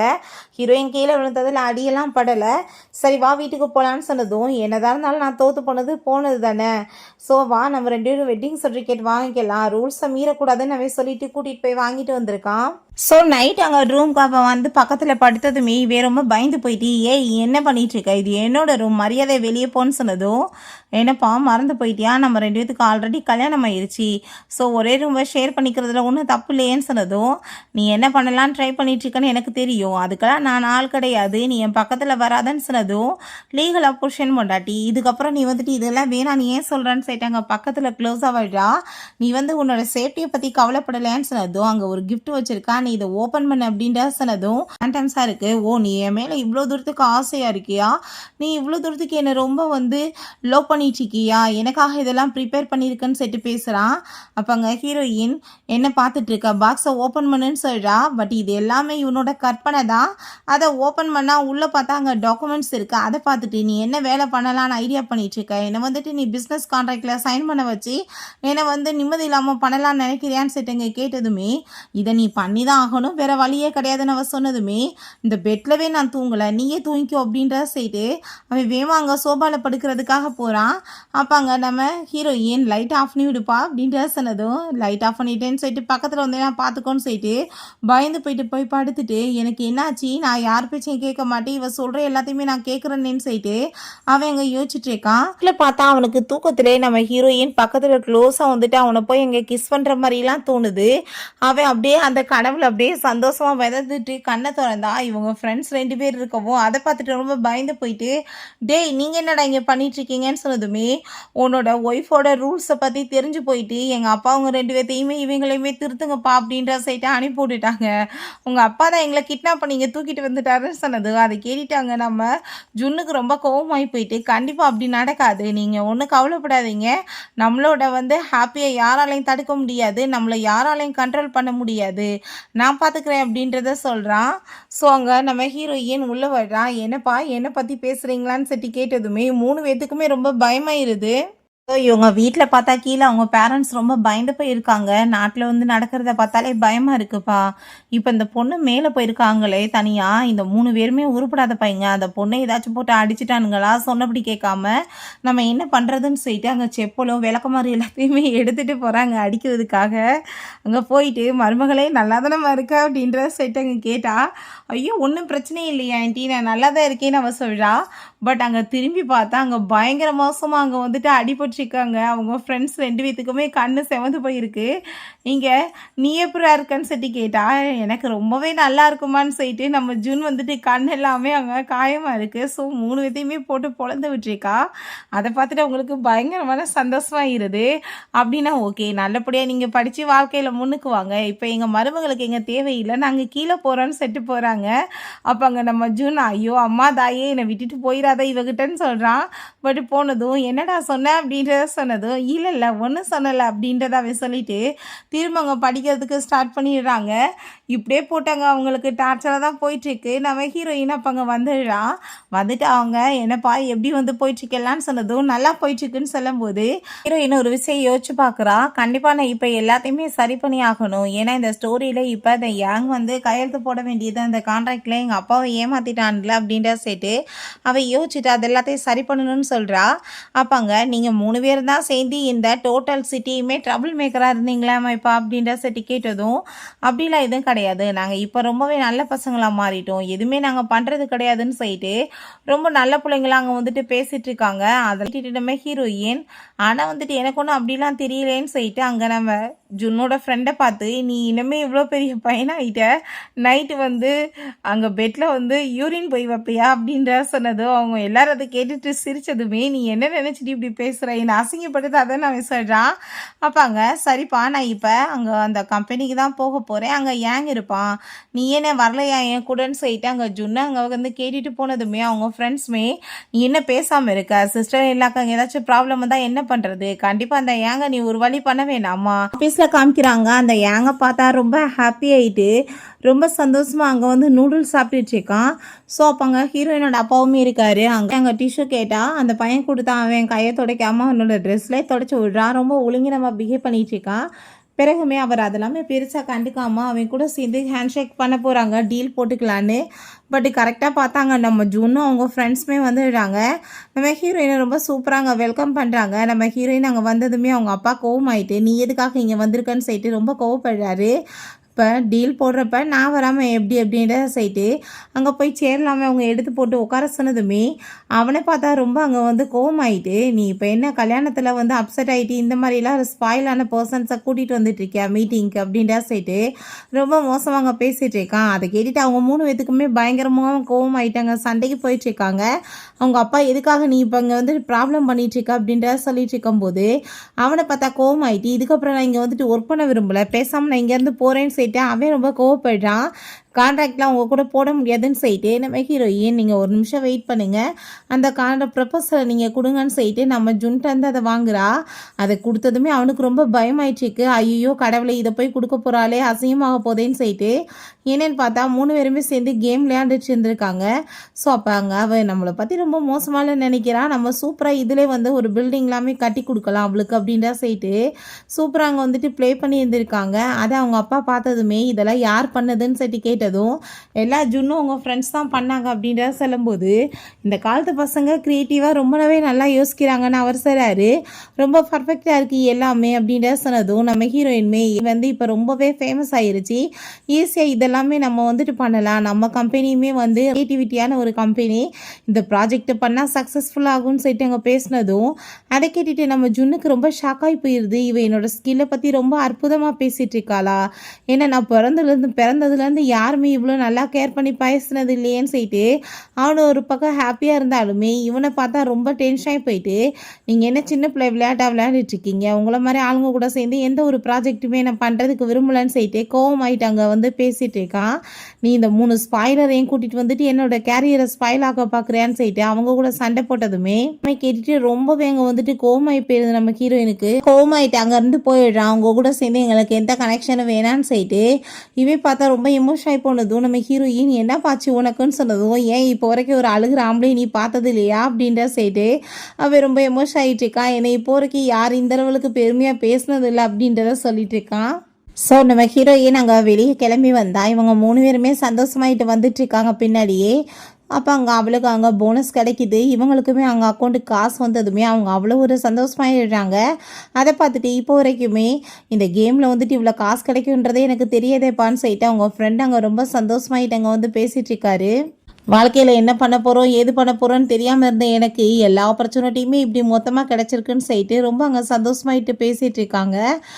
ஹீரோயின் கீழே விழுந்ததில் அடியெல்லாம் படலை. சரி வா வீட்டுக்கு போகலான்னு சொன்னதும் என்னதான் இருந்தாலும் நான் தோற்று போனது தானே, ஸோ வா நம்ம 2 பேரும் வெட்டிங் சர்டிஃபிகேட் வாங்கிக்கலாம், ரூல்ஸை மீறக்கூடாதுன்னு அவன் சொல்லிட்டு கூட்டிகிட்டு போய் வாங்கிட்டு வந்திருக்கான். ஸோ நைட் அங்கே ரூம்க்கு அவன் வந்து பக்கத்தில் படுத்ததுமே இவே ரொம்ப பயந்து போயிட்டு ஏய் என்ன பண்ணிகிட்ருக்க, இது என்னோட ரூம், மரியாதை வெளியே போன்னு சொன்னதும் என்னப்பா மறந்து போயிட்டியா, நம்ம 2 பேத்துக்கு ஆல்ரெடி கல்யாணம் ஆயிடுச்சு, ஸோ ஒரே ரூமை ஷேர் பண்ணிக்கிறதுல ஒன்றும் தப்பு இல்லையேன்னு சொன்னதும் நீ என்ன பண்ணலான்னு ட்ரை பண்ணிகிட்ருக்கன்னு எனக்கு தெரியும், அதுக்கெல்லாம் நான் ஆள் கிடையாது, நீ என் பக்கத்தில் வராதன்னு சொன்னதும் லீகலாக புருஷன் பொண்டாட்டி, இதுக்கப்புறம் நீ வந்துட்டு இதெல்லாம் வேணாம் நீ ஏன் சொல்கிறான்னு சொல்லிட்டு அங்கே பக்கத்தில் க்ளோஸாக விடுறா. நீ வந்து உன்னோட சேஃப்டியை பற்றி கவலைப்படலையான்னு சொன்னதும் அங்கே ஒரு கிஃப்ட் வச்சுருக்கா, நீ இதை ஓப்பன் பண்ண அப்படின்ற சொன்னதும் ஃபேண்டம்ஸாக இருக்குது. ஓ நீ என் மேலே இவ்வளோ தூரத்துக்கு ஆசையாக இருக்கியா, நீ இவ்வளோ தூரத்துக்கு என்னை ரொம்ப வந்து லவ் பண்ணிட்டு இருக்கியா, எனக்காக இதெல்லாம் ப்ரிப்பேர் பண்ணியிருக்கேன்னு சொல்லிட்டு பேசுகிறான். அப்போ அங்கே ஹீரோயின் என்ன பார்த்துட்டு இருக்கா, பாக்ஸை ஓப்பன் பண்ணுன்னு சொல்கிறா. பட் இது எல்லாமே இவனோட கற்பனை தான், அதை ஓப்பன் பண்ணால் உள்ளே பார்த்தா அங்கே டாக்குமெண்ட்ஸ் இருக்குது, அதை பார்த்துட்டு நீ என்ன வேலை பண்ணலான்னு ஐடியா பண்ணிட்டு இருக்க, என்னை வந்துட்டு நீ பிஸ்னஸ் கான்ட்ராக்டில் சைன் பண்ண வச்சு என்னை வந்து நிம்மதி இல்லாமல் பண்ணலான்னு நினைக்கிறியான்னு சொல்லிட்டு கேட்டதுமே இதை நீ பண்ணி தான் ஆகணும், வேற வழியே கிடையாதுன்னு அவ சொன்னதுமே இந்த பெட்லவே நான் தூங்கலை நீயே தூங்கிக்கோ அப்படின்ற செய்து அவன் வேமா அங்கே சோபாவில் படுக்கிறதுக்காக போகிறான். அப்போ அங்கே நம்ம ஹீரோயின் லைட் ஆஃப் பண்ணி விடுப்பா அப்படின்ற சொன்னதும் லைட் ஆஃப் பண்ணிட்டேன்னு சொல்லிட்டு பக்கத்தில் வந்து நான் பார்த்துக்கோன்னு சொல்லிட்டு பயந்து போய் படுத்துட்டு எனக்கு என்னாச்சு நான் யார் பேச்சையும் கேட்க மாட்டேன், இவ சொல்கிற எல்லாத்தையுமே நான் கேட்குறேன்னு சொல்லிட்டு அவன் அங்கே யோசிச்சுட்டு இருக்கான். இல்லை பார்த்தா அவனுக்கு தூக்கத்திலே நம்ம ஹீரோயின் பக்கத்தில் க்ளோஸாக வந்துட்டு அவனை போய் அங்கே கிஸ் பண்ணுற மாதிரிலாம் தோணுது. அவன் அப்படியே அந்த கனவுல அப்படியே சந்தோஷமாக விதந்துட்டு கண்ணை திறந்தா இவங்க ஃப்ரெண்ட்ஸ் 2 பேர் இருக்கவும் அதை பார்த்துட்டு ரொம்ப பயந்து போயிட்டு டேய் நீங்கள் என்னடா இங்கே பண்ணிகிட்ருக்கீங்கன்னு சொன்னதுமே உன்னோட ஒய்ஃபோட ரூல்ஸை பற்றி தெரிஞ்சு போயிட்டு எங்கள் அப்பா அவங்க 2 பேர்த்தையுமே இவங்களையுமே திருத்துங்கப்பா அப்படின்ற சைட்டை அனுப்பி விட்டுட்டாங்க, உங்கள் அப்பா தான் எங்களை கிட்னாப் பண்ணி இங்கே தூக்கிட்டு வந்துட்டாருன்னு சொன்னது. அதை கேட்டுட்டாங்க நம்ம ஜுன்னுக்கு ரொம்ப கோவமாகி போயிட்டு கண்டிப்பாக அப்படி நடக்காது, நீங்கள் ஒன்றும் கவலைப்படாதீங்க, நம்மளோட வந்து ஹாப்பியை யாராலையும் தடுக்க முடியாது, நம்மளை யாராலையும் கண்ட்ரோல் பண்ண முடியாது, நான் பார்த்துக்கிறேன் அப்படின்றத சொல்கிறான். ஸோ அங்கே நம்ம ஹீரோயின் உள்ளே வர்றான். என்னப்பா என்னை பற்றி பேசுகிறீங்களான்னு சொல்லி கேட்டதுமே 3 பேத்துக்குமே ரொம்ப பயமாயிருது. இவங்க வீட்டில் பார்த்தா கீழே அவங்க பேரண்ட்ஸ் ரொம்ப பயந்து போயிருக்காங்க. நாட்டில் வந்து நடக்கிறத பார்த்தாலே பயமாக இருக்குப்பா. இப்போ இந்த பொண்ணு மேலே போயிருக்காங்களே தனியாக, இந்த 3 பேருமே உருப்படாத பையங்க, அந்த பொண்ணை ஏதாச்சும் போட்டு அடிச்சிட்டானுங்களா, சொன்னபடி கேட்காம நம்ம என்ன பண்ணுறதுன்னு சொல்லிட்டு அங்கே செப்பலும் விளக்கமாறு எல்லாத்தையுமே எடுத்துகிட்டு போகிறாங்க அடிக்கிறதுக்காக. அங்கே போயிட்டு மருமகளே நல்லா தானே இருக்கா அப்படின்ற சொல்லிட்டு அங்கே கேட்டால் ஐயோ ஒன்றும் பிரச்சனை இல்லையா ஆண்டி நான் நல்லா தான் இருக்கேன்னு அவள் சொல்கிறா. பட் அங்கே திரும்பி பார்த்தா அங்கே பயங்கர மோசமாக அங்கே வந்துட்டு அடிபட்டுருக்காங்க. அவங்க ஃப்ரெண்ட்ஸ் 2 பேத்துக்குமே கண்ணு செவந்து போயிருக்கு. இங்கே நீ எப்படா இருக்கன்னு சொல்லி கேட்டால் எனக்கு ரொம்பவே நல்லா இருக்குமான்னு சொல்லிட்டு நம்ம ஜூன் வந்துட்டு கண் எல்லாமே அங்கே காயமாக இருக்குது. ஸோ 3 பேத்தையுமே போட்டு பொழந்து விட்டுருக்கா. அதை பார்த்துட்டு அவங்களுக்கு பயங்கரமான சந்தோஷமாகிடுது. அப்படின்னா ஓகே நல்லபடியாக நீங்கள் படித்து வாழ்க்கையில் முன்னுக்கு வாங்க, இப்போ எங்கள் மருமகளுக்கு எங்கள் தேவையில்லை, நாங்கள் கீழே போகிறோன்னு செட்டு போகிறாங்க. அப்போ அங்கே நம்ம ஜூன் ஐயோ அம்மா தாயே என்னை விட்டுட்டு போயிடாத இவகிட்டன்னு சொல்கிறான். பட் போனதும் என்னடா சொன்ன அப்படின்ற அப்படின்றத சொன்னதும் இல்லை ஒன்றும் சொல்லலை அப்படின்றத அவன் சொல்லிட்டு திரும்ப அவங்க படிக்கிறதுக்கு ஸ்டார்ட் பண்ணிடுறாங்க. இப்படியே போட்டாங்க அவங்களுக்கு டார்ச்சராக தான் போயிட்டுருக்கு. நம்ம ஹீரோயின் அப்போ அங்கே வந்துடுறான். வந்துட்டு அவங்க என்னப்பா எப்படி வந்து போயிட்டுருக்கலான்னு சொன்னதும் நல்லா போயிட்டுருக்குன்னு சொல்லும்போது ஹீரோயின் ஒரு விஷயம் யோசிச்சு பார்க்குறா. கண்டிப்பாக நான் இப்போ எல்லாத்தையுமே சரி பண்ணி ஆகணும். ஏன்னா இந்த ஸ்டோரியில் இப்போ இந்த யாங் வந்து கையெழுத்து போட வேண்டியது அந்த கான்ட்ராக்டில் எங்கள் அப்பாவை ஏமாற்றிட்டான்ல அப்படின்ற சேர்த்து அவள் யோசிச்சுட்டு அது எல்லாத்தையும் சரி பண்ணணும்னு சொல்கிறா. அப்பாங்க நீங்கள் 3 பேர் தான் சேர்ந்து இந்த டோட்டல் சிட்டியுமே ட்ரபிள் மேக்கராக இருந்தீங்களாமா இப்போ அப்படின்ற சேர்த்து கேட்டதும் அப்படிலாம் எதுவும் கிடையாது, நாங்கள் இப்போ ரொம்பவே நல்ல பசங்களாக மாறிட்டோம், எதுவுமே நாங்கள் பண்ணுறது கிடையாதுன்னு சொல்லிட்டு ரொம்ப நல்ல பிள்ளைங்களாம் அங்கே வந்துட்டு பேசிகிட்டு இருக்காங்க. அதில் நம்ம ஹீரோயின் ஆனால் வந்துட்டு எனக்கு ஒன்றும் அப்படிலாம் தெரியலேன்னு சொல்லிட்டு அங்கே நம்ம ஜுன்னோட ஃப்ரெண்டை பார்த்து நீ இனிமேல் இவ்வளோ பெரிய பையனாகிட்ட நைட்டு வந்து அங்கே பெட்டில் வந்து யூரின் போய் வைப்பியா அப்படின்ற சொன்னதும் அவங்க எல்லாரும் அதை கேட்டுட்டு சிரித்ததுமே நீ என்ன நினச்சிட்டு இப்படி பேசுகிற என்னை அசிங்கப்படுத்து அதை நான் சொல்கிறான். அப்பாங்க சரிப்பா நான் இப்போ அங்கே அந்த கம்பெனிக்கு தான் போக போகிறேன், அங்கே ஏங்க இருப்பான், நீ என்ன வரலையா என் கூடன்னு சொல்லிட்டு அங்கே ஜுன்னு அங்கே வந்து கேட்டுட்டு போனதுமே அவங்க ஃப்ரெண்ட்ஸுமே நீ என்ன பேசாமல் இருக்க சிஸ்டர் இல்லாக்க அங்கே ஏதாச்சும் ப்ராப்ளம் தான் என்ன பண்ணுறது, கண்டிப்பாக அந்த ஏங்க நீ ஒரு வழி பண்ண வேணாமா ஆஃபீஸில் காமிக்கிறாங்க. அந்த ஏங்க பார்த்தா ரொம்ப ஹாப்பி ஆகிட்டு ரொம்ப சந்தோஷமாக அங்கே வந்து நூடுல்ஸ் சாப்பிட்டுட்டு இருக்கான். ஸோ அப்போ அங்கே ஹீரோயினோட அப்பாவுமே இருக்காரு. அங்கே டிஷ்யூ கேட்டால் அந்த பையன் கொடுத்தா அவன் கையை துடைக்காமல் அவனோட ட்ரெஸ்லேயே தொடச்சி விட்றான். ரொம்ப ஒழுங்கினமாக பிஹேவ் பண்ணிட்டு இருக்கான். பிறகுமே அவர் அதெல்லாமே பெருசாக கண்டுக்காமல் அவன் கூட சேர்ந்து ஹேண்ட்ஷேக் பண்ண போகிறாங்க டீல் போட்டுக்கலான்னு. பட் கரெக்டாக பார்த்தாங்க நம்ம ஜூனும் அவங்க ஃப்ரெண்ட்ஸுமே வந்துடுறாங்க. நம்ம ஹீரோயினை ரொம்ப சூப்பராக அங்கே வெல்கம் பண்ணுறாங்க. நம்ம ஹீரோயின் அங்கே வந்ததுமே அவங்க அப்பா கோவமாயிட்டு நீ எதுக்காக இங்கே வந்திருக்கன்னு சொல்லிட்டு ரொம்ப கோவப்படுறாரு. இப்போ டீல் போடுறப்ப நான் வராமல் எப்படி அப்படின்ற சைட்டு அங்கே போய் சேரலாமல் அவங்க எடுத்து போட்டு உட்கார சொன்னதுமே அவனை பார்த்தா ரொம்ப அங்கே வந்து கோவமாயிட்டு நீ இப்போ என்ன கல்யாணத்தில் வந்து அப்செட் ஆகிட்டு இந்த மாதிரிலாம் ஸ்பாயிலான பர்சன்ஸை கூட்டிகிட்டு வந்துட்டு இருக்கியா மீட்டிங்க்கு அப்படின்ற சைட்டு ரொம்ப மோசமாக அங்கே பேசிகிட்டு இருக்கான். அதை கேட்டுட்டு அவங்க 3 பேத்துக்குமே பயங்கரமாக கோவமாயிட்டாங்க, சண்டைக்கு போயிட்டுருக்காங்க. அவங்க அப்பா எதுக்காக நீ இப்போ இங்கே வந்து ப்ராப்ளம் பண்ணிகிட்ருக்க அப்படின்ற சொல்லிட்டு இருக்கும்போது அவனை பார்த்தா கோவமாயிட்டு இதுக்கப்புறம் நான் இங்கே வந்துட்டு ஒர்க் பண்ண விரும்பலை, பேசாமல் நான் இங்கேருந்து போகிறேன்னு சொல்லிட்டு அவன் ரொம்ப கோவப்படுறான். கான்ட்ராக்ட்லாம் அவங்க கூட போட முடியாதுன்னு சொல்லிட்டு நம்ம ஹீரோயின் நீங்கள் ஒரு நிமிஷம் வெயிட் பண்ணுங்கள், அந்த ப்ரப்போசலை நீங்கள் கொடுங்கன்னு சொல்லிட்டு நம்ம ஜுன்ட்டு வந்து அதை வாங்குறா. அதை கொடுத்ததுமே அவனுக்கு ரொம்ப பயமாயிடுச்சுக்கு. ஐயோ கடவுளை இதை போய் கொடுக்க போகிறாளே அசிங்கமாக போதேன்னு சொல்லிட்டு என்னென்னு பார்த்தா 3 பேருமே சேர்ந்து கேம் விளையாண்டுட்டு இருந்திருக்காங்க. ஸோ அப்போ அங்கே அவள் நம்மளை பற்றி ரொம்ப மோசமாக நினைக்கிறா. நம்ம சூப்பராக இதிலே வந்து ஒரு பில்டிங் எல்லாமே கட்டி கொடுக்கலாம் அவளுக்கு அப்படின்ற சொல்லிட்டு சூப்பராக அங்கே வந்துட்டு ப்ளே பண்ணி இருந்திருக்காங்க. அதை அவங்க அப்பா பார்த்ததுமே இதெல்லாம் யார் பண்ணதுன்னு சொல்லிட்டு கேட்டதும் எல்லா ஜுன்னும் உங்கள் ஃப்ரெண்ட்ஸ் தான் பண்ணாங்க அப்படின்றத சொல்லும்போது இந்த காலத்து பசங்க க்ரியேட்டிவாக ரொம்பவே நல்லா யோசிக்கிறாங்கன்னு அவர் சொல்கிறாரு. ரொம்ப பர்ஃபெக்டாக இருக்குது எல்லாமே அப்படின்றத சொன்னதும் நம்ம ஹீரோயின்மே வந்து இப்போ ரொம்பவே ஃபேமஸ் ஆயிருச்சு, ஈஸியாக இதெல்லாமே நம்ம வந்துட்டு பண்ணலாம், நம்ம கம்பெனியுமே வந்து க்ரியேட்டிவிட்டியான ஒரு கம்பெனி, இந்த ப்ராஜெக்ட் பண்ணால் சக்ஸஸ்ஃபுல் ஆகும்னு சொல்லிட்டு அங்கே பேசினதும் அதை கேட்டுட்டு நம்ம ஜுன்னுக்கு ரொம்ப ஷாக்காகி போயிடுது. இவ என்னோட ஸ்கில்லை பற்றி ரொம்ப அற்புதமாக பேசிகிட்டு இருக்காளா, ஏன்னா நான் பிறந்ததுலேருந்து யாருமே இவ்வளோ நல்லா கேர் பண்ணி பேசினது இல்லையேன்னு சொல்லிட்டு அவனு ஒரு பக்கம் ஹாப்பியாக இருந்தாலுமே இவனை பார்த்தா ரொம்ப டென்ஷனாகி போயிட்டு நீங்கள் என்ன சின்ன பிள்ளை விளையாண்டுட்டு இருக்கீங்க, உங்களை மாதிரி ஆளுங்க கூட சேர்ந்து எந்த ஒரு ப்ராஜெக்ட்டுமே நான் பண்ணுறதுக்கு விரும்பலன்னு சொல்லிட்டு கோவமாயிட்டு அங்கே வந்து பேசிகிட்டு இருக்கான். நீ இந்த 3 ஸ்பாய்லரையும் கூட்டிகிட்டு வந்துட்டு என்னோட கேரியரை ஸ்பாயில் ஆக்க பார்க்குறியான்னு சொல்லிட்டு அவங்க கூட சண்டை போட்டதுமே கேட்டுட்டு ரொம்பவே அங்கே வந்துட்டு கோவமாயி போயிருது. நம்ம ஹீரோயினுக்கு கோவமாயிட்டு அங்கேருந்து போயிடுறான். அவங்க கூட சேர்ந்து எங்களுக்கு எந்த கனெக்ஷனும் வேணான்னு சொல்லிட்டு இவன் பார்த்தா ரொம்ப எமோஷன் ஆகி போனதும் நம்ம ஹீரோயின் என்ன பாச்சு உனக்குன்னு சொன்னதும் ஏன் இப்போ வரைக்கும் ஒரு அழுகிற ஆம்பளை நீ பார்த்தது இல்லையா அப்படின்ற சைடு அவன் ரொம்ப எமோஷன் ஆகிட்டு இருக்கான். என்னை இப்போ வரைக்கும் யார் இந்த அளவுக்கு பெருமையாக பேசினது இல்லை அப்படின்றத சொல்லிட்டு இருக்கான். ஸோ நம்ம ஹீரோயின் அங்கே வெளியே கிளம்பி வந்தா இவங்க 3 பேருமே சந்தோஷமாயிட்டு வந்துட்டு இருக்காங்க பின்னாடியே. அப்போ அங்கே அவளுக்கு அங்கே போனஸ் கிடைக்கிது, இவங்களுக்குமே அங்கே அக்கௌண்ட்டுக்கு காசு வந்ததுமே அவங்க அவ்வளோ ஒரு சந்தோஷமாயிடுறாங்க. அதை பார்த்துட்டு இப்போ வரைக்குமே இந்த கேமில் வந்துட்டு இவ்வளோ காசு கிடைக்குன்றதே எனக்கு தெரியாதேப்பான்னு சொல்லிட்டு அவங்க ஃப்ரெண்ட் அங்கே ரொம்ப சந்தோஷமாயிட்டு அங்கே வந்து பேசிகிட்டு இருக்காரு. வாழ்க்கையில் என்ன பண்ண போகிறோம் ஏது பண்ண போகிறோன்னு தெரியாமல் இருந்த எனக்கு எல்லா ஆப்பர்ச்சுனிட்டியுமே இப்படி மொத்தமாக கிடச்சிருக்குன்னு சொல்லிட்டு ரொம்ப அங்கே சந்தோஷமாயிட்டு பேசிகிட்டு இருக்காங்க.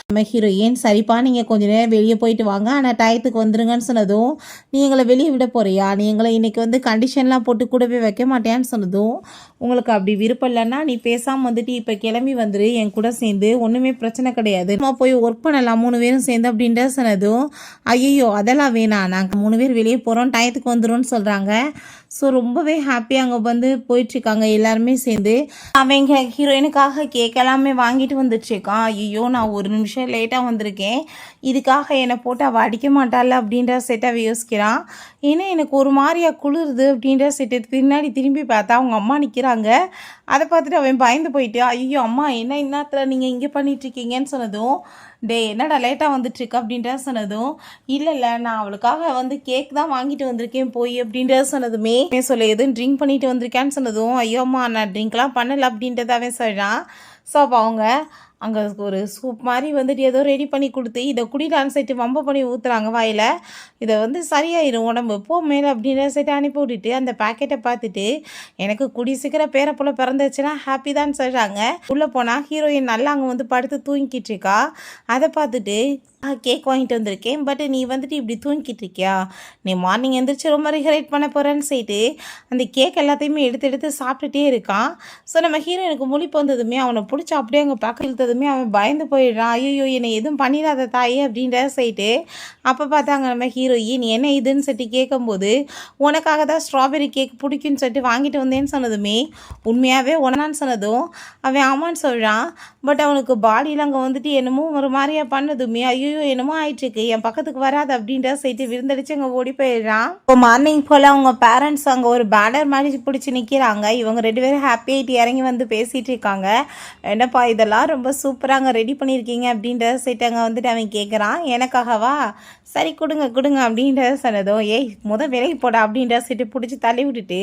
நம்ம ஹீரோயின் சரிப்பா நீங்கள் கொஞ்சம் நேரம் வெளியே போயிட்டு வாங்க, ஆனால் டயத்துக்கு வந்துருங்கன்னு சொன்னதும் நீ எங்களை வெளியே விட போறியா, நீ எங்களை இன்றைக்கி வந்து கண்டிஷன்லாம் போட்டு கூடவே வைக்க மாட்டேன்னு சொன்னதும் உங்களுக்கு அப்படி விருப்பம் இல்லைன்னா நீ பேசாமல் வந்துட்டு இப்போ கிளம்பி வந்துரு என் கூட சேர்ந்து, ஒன்றுமே பிரச்சனை கிடையாது, நம்ம போய் ஒர்க் பண்ணலாம் 3 பேரும் சேர்ந்து அப்படின்ற சொன்னதும் ஐயோ அதெல்லாம் வேணாம், நாங்கள் 3 பேர் வெளியே போகிறோம் டயத்துக்கு வந்துடும் சொல்கிறாங்க. ஸோ ரொம்பவே ஹாப்பியாக அங்கே வந்து போயிட்டுருக்காங்க எல்லாருமே சேர்ந்து. அவங்க ஹீரோயினுக்காக கேக் எல்லாமே வாங்கிட்டு வந்துட்டுருக்கான். ஐயோ நான் ஒரு நிமிஷம் லேட்டாக வந்திருக்கேன், இதுக்காக என்னை போட்டு அவள் அடிக்க மாட்டாள் அப்படின்ற செட்டாக யோசிக்கிறான். ஏன்னா எனக்கு ஒரு மாதிரியாக குளிருது அப்படின்ற செட்டு பின்னாடி திரும்பி பார்த்தா அவங்க அம்மா நிற்கிறாங்க. அதை பார்த்துட்டு அவன் பயந்து போயிட்டு, ஐயோ அம்மா என்ன இன்னத்தில் நீங்கள் இங்கே பண்ணிகிட்ருக்கீங்கன்னு சொன்னதும், டே என்னடா லேட்டாக வந்துட்டுருக்கு அப்படின்ற சொன்னதும், இல்லை நான் அவளுக்காக வந்து கேக் தான் வாங்கிட்டு வந்திருக்கேன் போய் அப்படின்ற சொன்னதுமே சொல்ல எதுவும் ட்ரிங்க் பண்ணிட்டு வந்திருக்கேன்னு சொன்னதும், ஐயோ அம்மா நான் ட்ரிங்க்லாம் பண்ணலை அப்படின்றத அவன் சொல்கிறான். ஸோ அப்போ அவங்க அங்கே ஒரு சூப் மாதிரி வந்துட்டு ஏதோ ரெடி பண்ணி கொடுத்து இதை குடிடான்னு சொல்லிட்டு வம்ப பண்ணி ஊற்றுறாங்க வாயில். இதை வந்து சரியாயிரும் உடம்பு போ மேலே அப்படின்ற சைட்டு அனுப்பி விட்டுட்டு அந்த பேக்கெட்டை பார்த்துட்டு, எனக்கு குடி சீக்கிரம் பேரை போல் பிறந்துச்சுன்னா ஹாப்பி தான் சொல்கிறாங்க. உள்ளே போனால் ஹீரோயின் நல்லா அங்கே வந்து படுத்து தூங்கிட்டு இருக்கா. அதை பார்த்துட்டு கேக் வாங்கிட்டு வந்திருக்கேன், பட் நீ வந்துட்டு இப்படி தூங்கிட்டு இருக்கியா, நீ மார்னிங் எழுந்திரிச்சு ரொம்ப ரிகரேட் பண்ண போகிறேன்னு சொல்லிட்டு அந்த கேக் எல்லாத்தையுமே எடுத்து சாப்பிட்டுட்டே இருக்கான். ஸோ நம்ம ஹீரோயினுக்கு முழிப்பு வந்ததுமே அவனை பிடிச்சி அப்படியே அங்கே பார்க்க இழுத்ததுமே அவன் பயந்து போயிடுறான். ஐயோ என்னை எதுவும் பண்ணிடாத தாயே அப்படின்ற சொல்லிட்டு அப்போ பார்த்தாங்க நம்ம ஹீரோயின் என்ன இதுன்னு சொல்லிட்டு கேட்கும்போது, உனக்காக தான் ஸ்ட்ராபெரி கேக் பிடிக்குன்னு சொல்லிட்டு வாங்கிட்டு வந்தேன்னு சொன்னதுமே, உண்மையாகவே உனனான்னு சொன்னதும் அவன் ஆமான்னு சொல்கிறான். பட் அவனுக்கு பாடியில் அங்கே வந்துட்டு என்னமோ ஒரு மாதிரியா பண்ணதுமே, ஐயோ என்னமோ ஆயிட்டுருக்கு, என் பக்கத்துக்கு வராது அப்படின்ற சைட்டு விருந்தடிச்சு அங்கே ஓடி போயிடுறான். இப்போ மார்னிங் போல் அவங்க பேரண்ட்ஸ் அங்கே ஒரு பேனர் மாதிரி பிடிச்சி நிற்கிறாங்க. இவங்க 2 பேரும் ஹாப்பி ஆகிட்டு இறங்கி வந்து பேசிகிட்டு இருக்காங்க. என்னப்பா இதெல்லாம் ரொம்ப சூப்பராக அங்கே ரெடி பண்ணியிருக்கீங்க அப்படின்ற சைட்டு அங்கே வந்துட்டு அவன் கேட்குறான். எனக்காகவா, சரி கொடுங்க அப்படின்ற சொன்னதும், ஏய் விலைக்கு போட அப்படின்ற சைட்டு பிடிச்சி தள்ளி விட்டுட்டு,